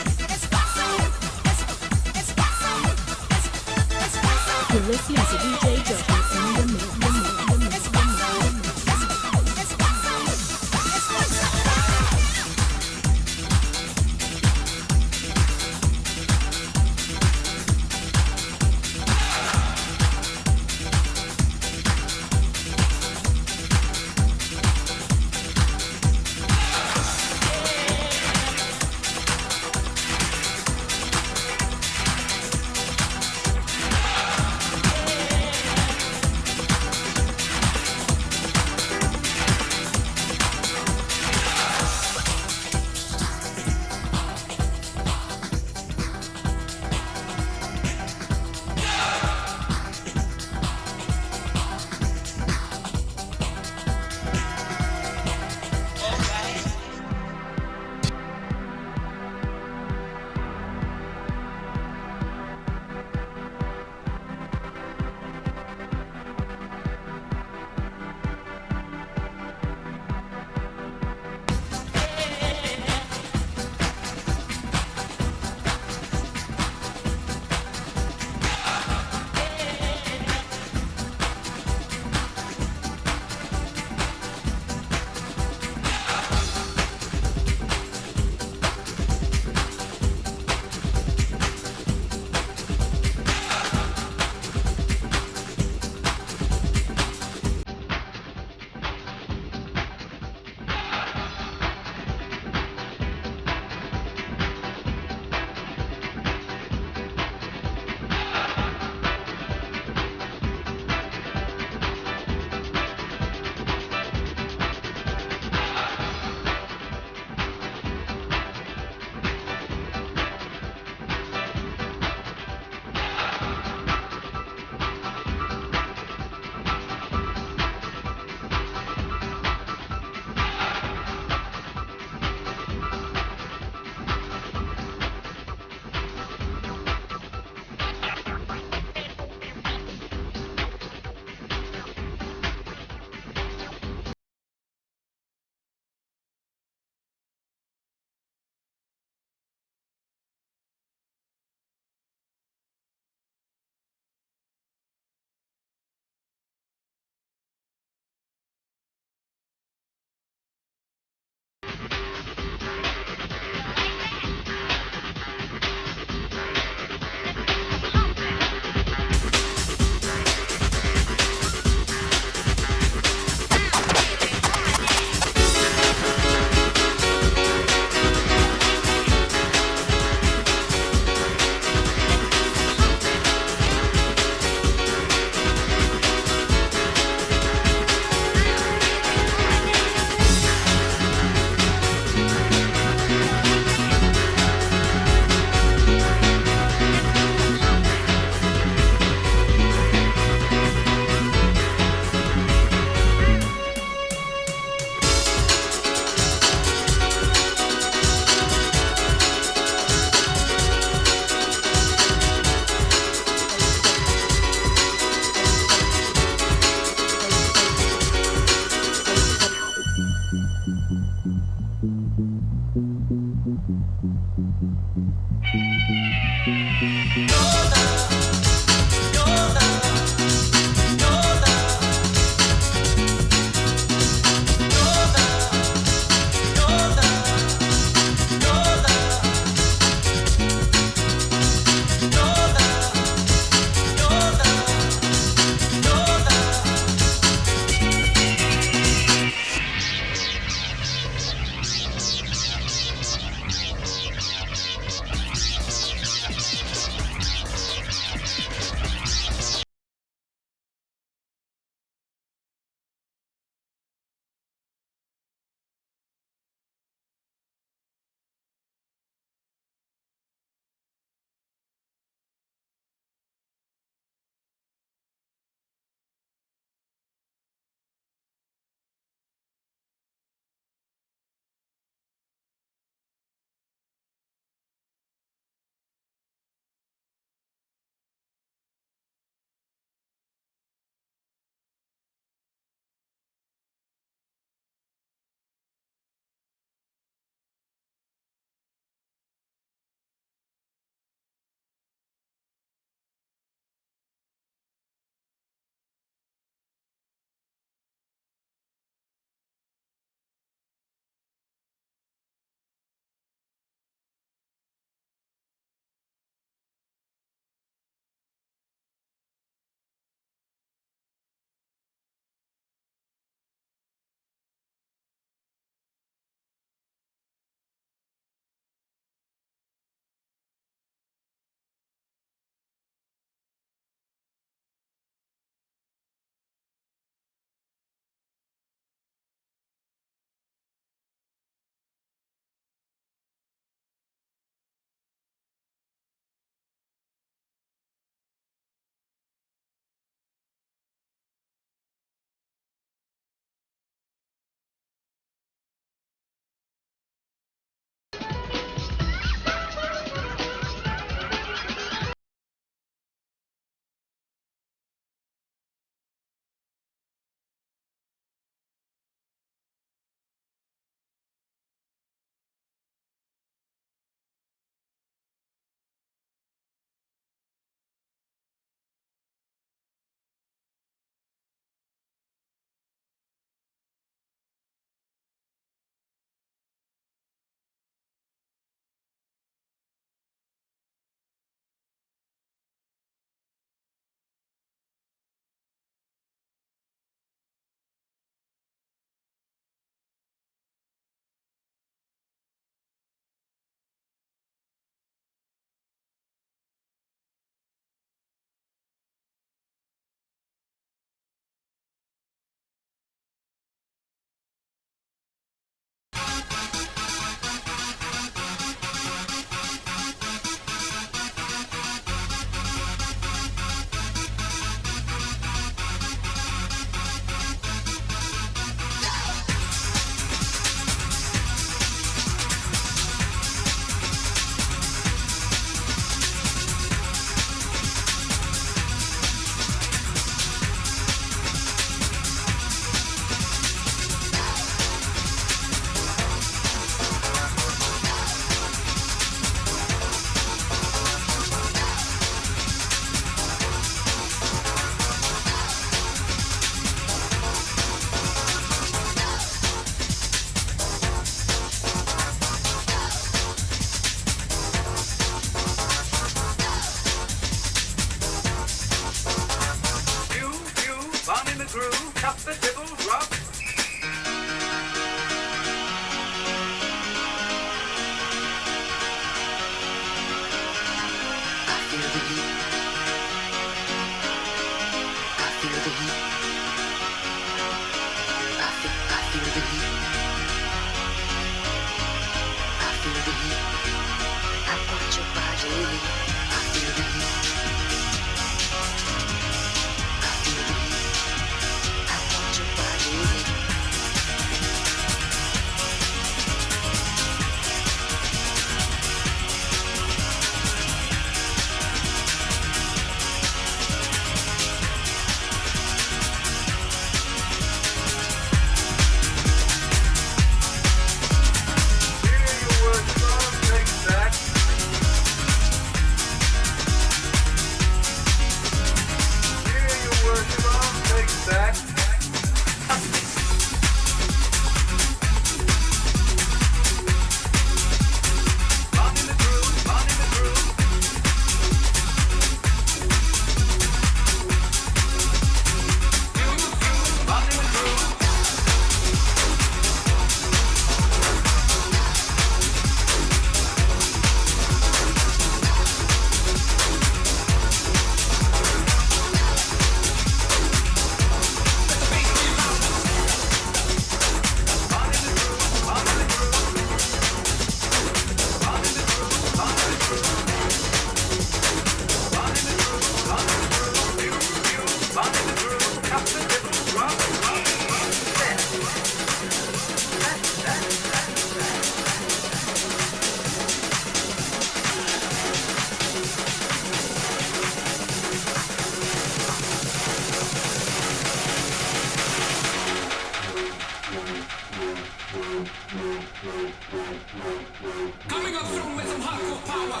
Coming up soon with some hardcore power.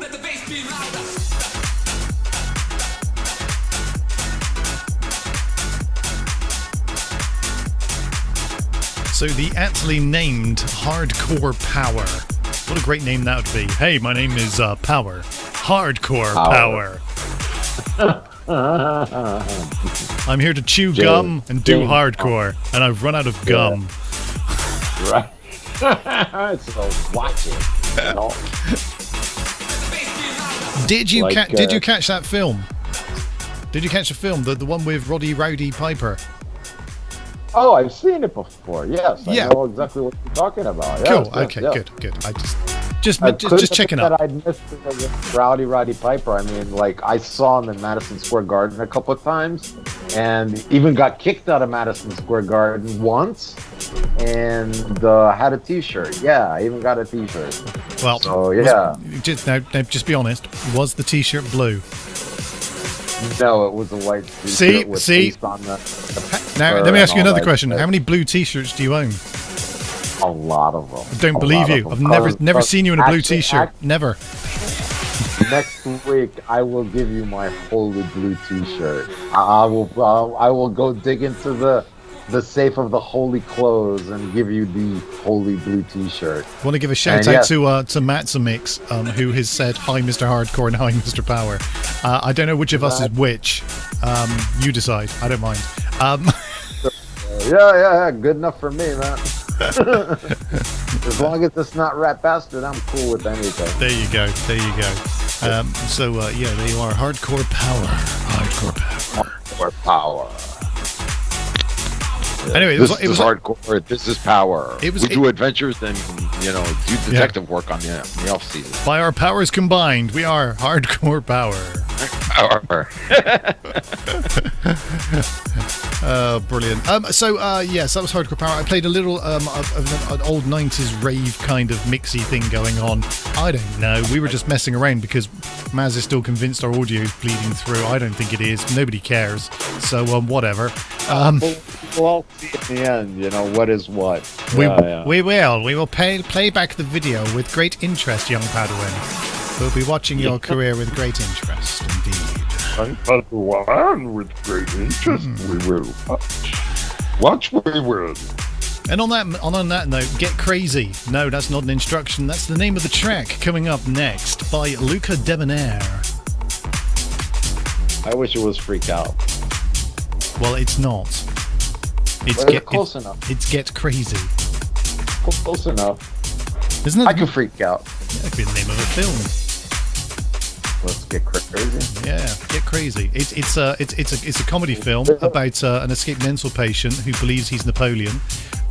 Let the bass be louder. So the aptly named Hardcore Power. What a great name that would be. Hey, my name is Power. Hardcore Power. I'm here to chew gum and do hardcore, and I've run out of gum. Right. So watch it. You know? Did you catch that film? Did you catch the film, the one with Roddy Rowdy Piper? Oh, I've seen it before. Yes, I know exactly what you're talking about. Yes, cool. yes, Okay. yes. Good. I just checking up. That I missed Roddy Piper. I mean, like I saw him in Madison Square Garden a couple of times, and even got kicked out of Madison Square Garden once, and had a T-shirt. Yeah, I even got a T-shirt. Well, so yeah. Just be honest. Was the T-shirt blue? No, it was a white T-shirt. See. On the Now, let me ask you another question. How many blue T-shirts do you own? A lot of them. I don't believe you. I've never seen you in a blue T-shirt. Never. Next week, I will give you my holy blue T-shirt. I will go dig into the safe of the holy clothes and give you the holy blue T-shirt. I want to give a shout out to Matsamix, who has said hi, Mr. Hardcore, and hi, Mr. Power. I don't know which of us is which. You decide. I don't mind. Yeah. Good enough for me, man. As long as it's not Rat Bastard, I'm cool with anything. There you go. There you go. There you are. Hardcore Power. Hardcore Power. Anyway, this is hardcore. This is power. We do adventures and do detective work on the off season. By our powers combined, we are Hardcore Power. Power. Brilliant. Yes, that was Hardcore Power. I played a little of an old 90s rave kind of mixy thing going on. I don't know. We were just messing around because Maz is still convinced our audio is bleeding through. I don't think it is. Nobody cares. So, whatever. We'll see in the end, what is what. We will play back the video with great interest, young Padawan. We'll be watching your career with great interest, indeed. Young Padawan with great interest, we will watch. We will. And on that note, Get Crazy. No, that's not an instruction. That's the name of the track coming up next by Luca Debonair. I wish it was Freak Out. Well, it's not. It's close enough. It's Get Crazy. Close enough. Isn't it? I can freak out. That could be the name of a film. Let's get crazy. Yeah, Get Crazy. It's a comedy film about an escaped mental patient who believes he's Napoleon,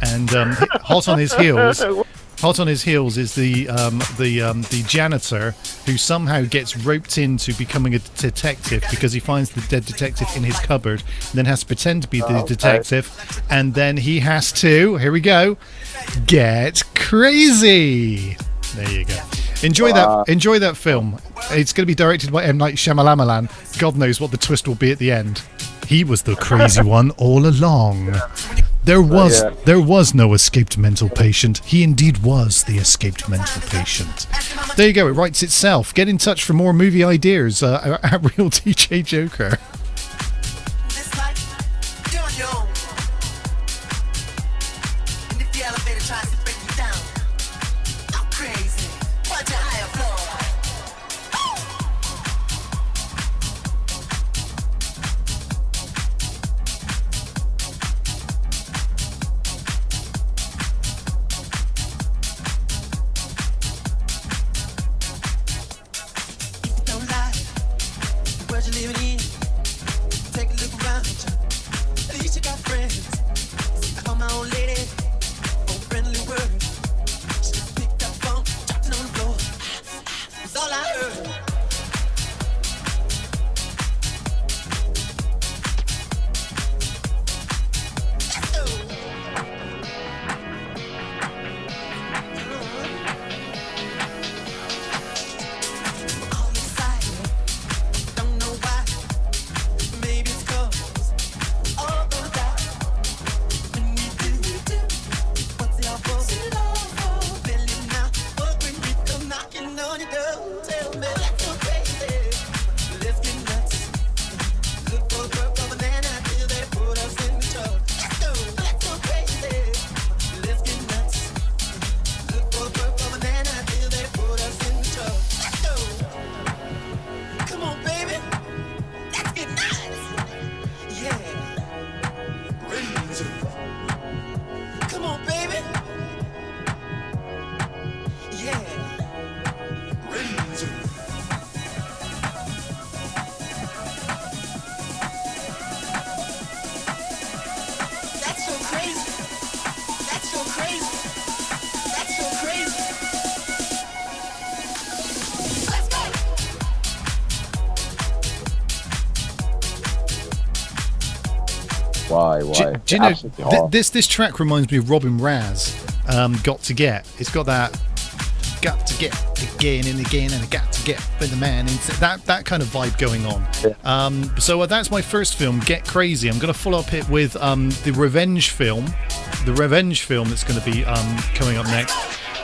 and hot on his heels is the janitor who somehow gets roped into becoming a detective because he finds the dead detective in his cupboard, and then has to pretend to be the detective, and then he has to, here we go, get crazy. There you go. Enjoy that film. It's going to be directed by M. Night Shyamalan. God knows what the twist will be at the end. He was the crazy one all along. There was no escaped mental patient. He indeed was the escaped mental patient. There you go. It writes itself. Get in touch for more movie ideas at Real DJ Joker. Maybe it's Why? Do you know Absolutely awful. this track reminds me of Robin Raz, Got to Get. It's got that got to get again and again, and I got to get for the man. That kind of vibe going on. Yeah. So that's my first film, Get Crazy. I'm going to follow up it with the revenge film that's going to be coming up next,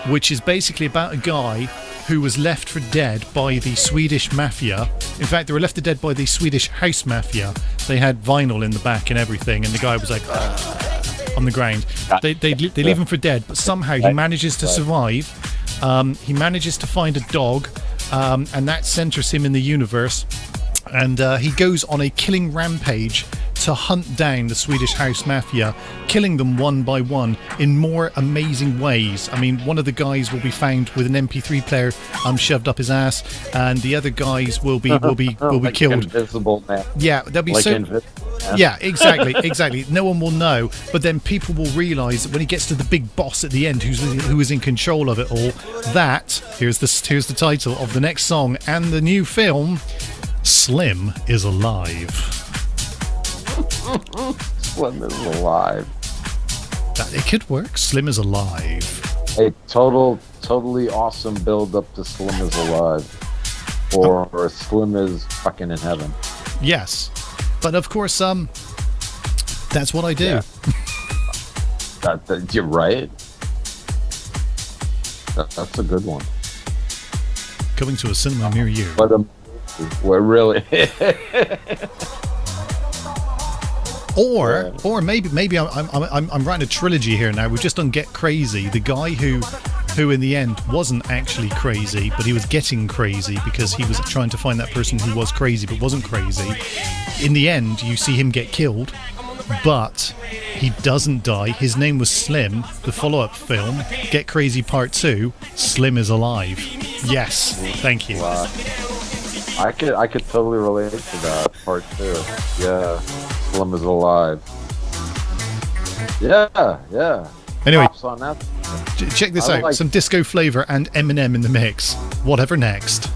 which is basically about a guy who was left for dead by the Swedish mafia. In fact, they were left for dead by the Swedish house mafia. They had vinyl in the back and everything, and the guy was like on the ground. They leave him for dead, but somehow he manages to survive. He manages to find a dog, and that centers him in the universe. And he goes on a killing rampage to hunt down the Swedish house mafia, killing them one by one in more amazing ways. I mean, one of the guys will be found with an MP3 player shoved up his ass, and the other guys will be like killed. Invisible Man. Yeah, they'll be Like so. Invisible Man. Yeah, exactly. No one will know, but then people will realise that when he gets to the big boss at the end, who is in control of it all. That here's the title of the next song and the new film. Slim is alive. Slim is alive. It could work. Slim is alive. A totally awesome build up to Slim is alive, or Slim is fucking in heaven. Yes, but of course, that's what I do. Yeah. That you're right. That's a good one. Coming to a cinema near you. But we're really. Or maybe I'm writing a trilogy here now. We've just done Get Crazy. The guy who in the end wasn't actually crazy, but he was getting crazy because he was trying to find that person who was crazy but wasn't crazy. In the end, you see him get killed, but he doesn't die. His name was Slim. The follow-up film, Get Crazy Part 2, Slim is alive. Yes, thank you. Wow. I could totally relate to that part 2. Yeah. Slim is alive. Yeah. Anyway, Props on that. check this out. Some disco flavor and Eminem in the mix. Whatever next.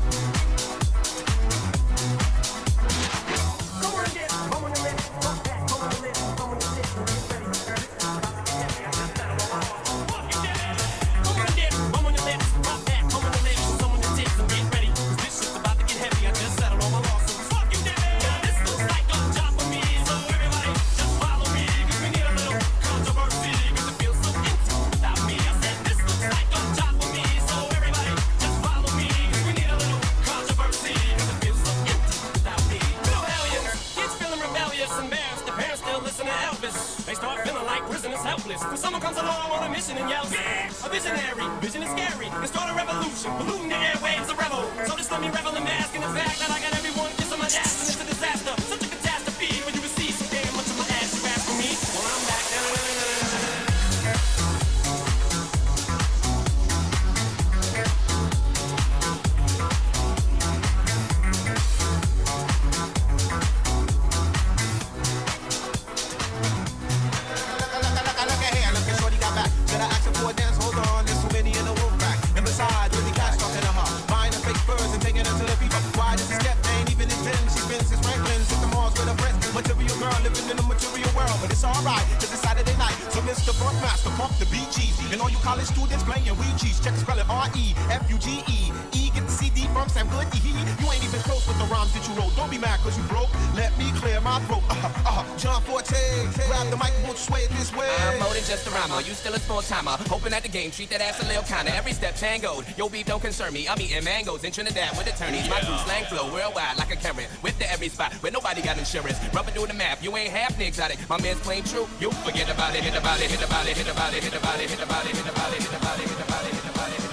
Treat that ass a little kinda. Every step tangoed. Yo, beef don't concern me. I'm eating mangoes in Trinidad with attorneys. My crew slang flow worldwide like a current. With the every spot where nobody got insurance. Rubber doing the math. You ain't half the exotic. My man's playing true. You forget about it. Hit about it. Hit about it. Hit about it. Hit about it. Hit about it. Hit about it. Hit about it. Hit about it. Hit about it. Hit about it. Hit about it.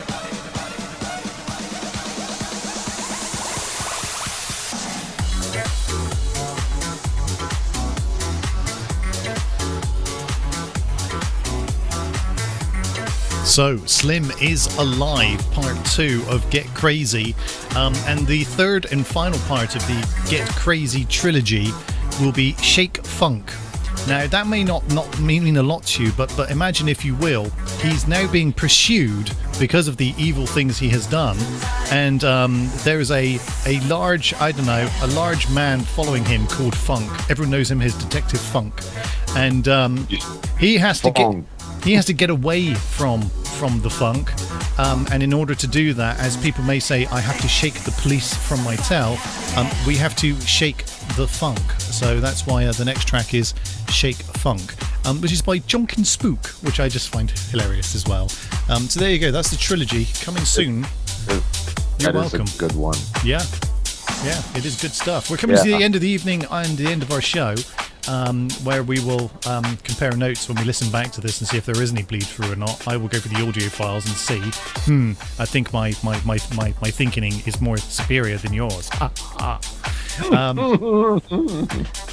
So, Slim is Alive, part 2 of Get Crazy, and the third and final part of the Get Crazy trilogy will be Shake Funk. Now, that may not mean a lot to you, but imagine, if you will, he's now being pursued because of the evil things he has done, and there is a large man following him called Funk. Everyone knows him as Detective Funk, and he has to get away from the Funk, and in order to do that, as people may say, I have to shake the police from my tail. We have to shake the Funk. So that's why the next track is Shake Funk, which is by Jonkin Spook, which I just find hilarious as well. So there you go. That's the trilogy coming soon. You're welcome. Is a good one. Yeah, it is good stuff. We're coming to the end of the evening and the end of our show, where we will compare notes when we listen back to this and see if there is any bleed through or not. I will go for the audio files and see. I think my thinking is more superior than yours.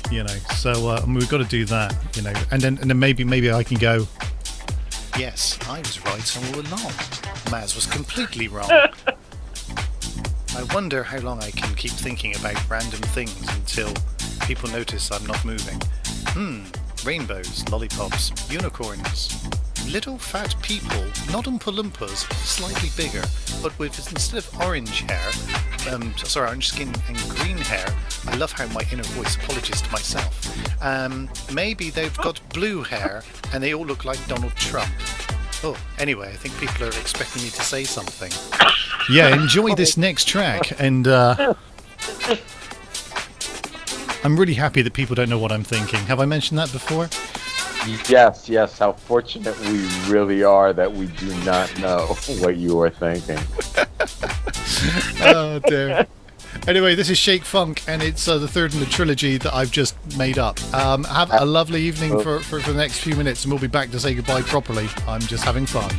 You know, so we've got to do that. You know, and then maybe I can go. Yes, I was right all along. Maz was completely wrong. I wonder how long I can keep thinking about random things until people notice I'm not moving. Rainbows, lollipops, unicorns, little fat people, not Oompa Loompas, slightly bigger, but with, instead of orange hair, orange skin and green hair, I love how my inner voice apologizes to myself. Maybe they've got blue hair and they all look like Donald Trump. Oh, anyway, I think people are expecting me to say something. Yeah, enjoy this next track, and I'm really happy that people don't know what I'm thinking. Have I mentioned that before? Yes. How fortunate we really are that we do not know what you are thinking. Oh, dear. Anyway, this is Shake Funk, and it's the third in the trilogy that I've just made up. Have a lovely evening for the next few minutes, and we'll be back to say goodbye properly. I'm just having fun.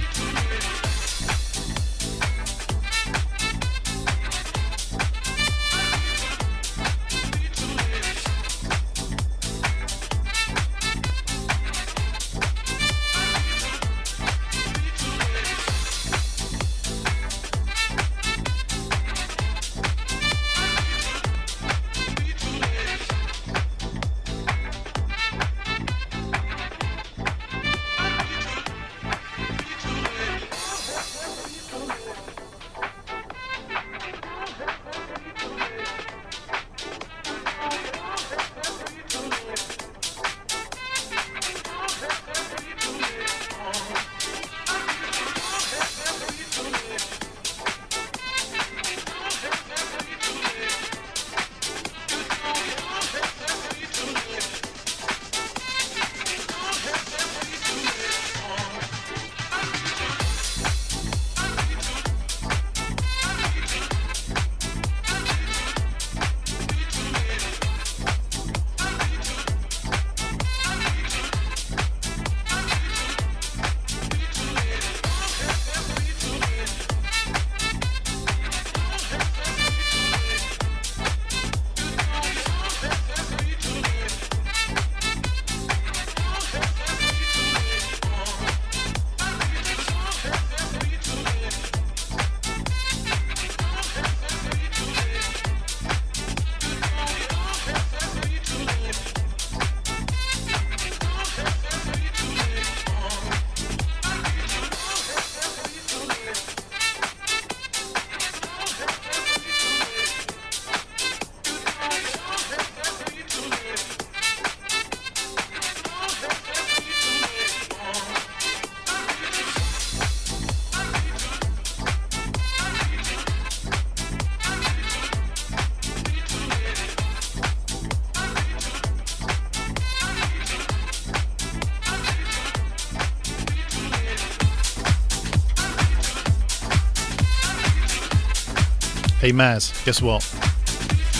Hey Maz, guess what?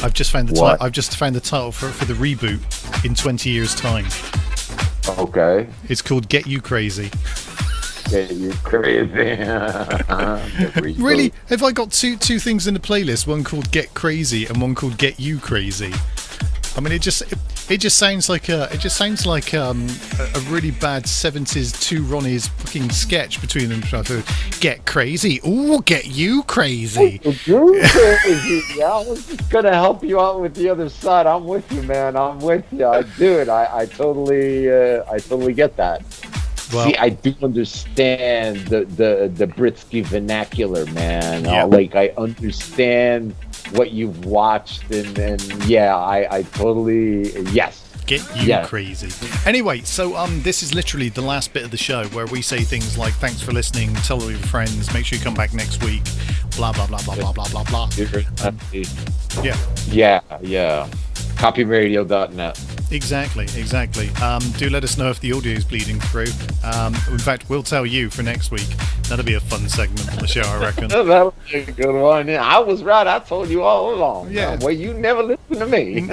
I've just found the title for the reboot in 20 years' time. Okay. It's called Get You Crazy. Get You Crazy. Really? Have I got two things in the playlist? One called Get Crazy and one called Get You Crazy. I mean, It just sounds like a really bad 70s two Ronnies fucking sketch between them trying to get crazy. Ooh, get you crazy. You're crazy. Yeah, I was just gonna help you out with the other side. I'm with you, man. I'm with you. I do it. I totally get that. Well, see, I do understand the Britsky vernacular, man. Yeah. Like, I understand what you've watched, and yeah, I totally, yes. Get you crazy. Anyway, so this is literally the last bit of the show where we say things like, thanks for listening, tell all your friends, make sure you come back next week, blah, blah, blah, blah, blah, blah, blah, blah. Yeah. Copyradio.net. Exactly. Do let us know if the audio is bleeding through. In fact, we'll tell you for next week. That'll be a fun segment on the show, I recken. That'll be a good one. I was right. I told you all along. Yeah. Well, you never listen to me.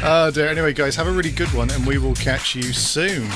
Oh dear. Anyway, guys, have a really good one, and we will catch you soon.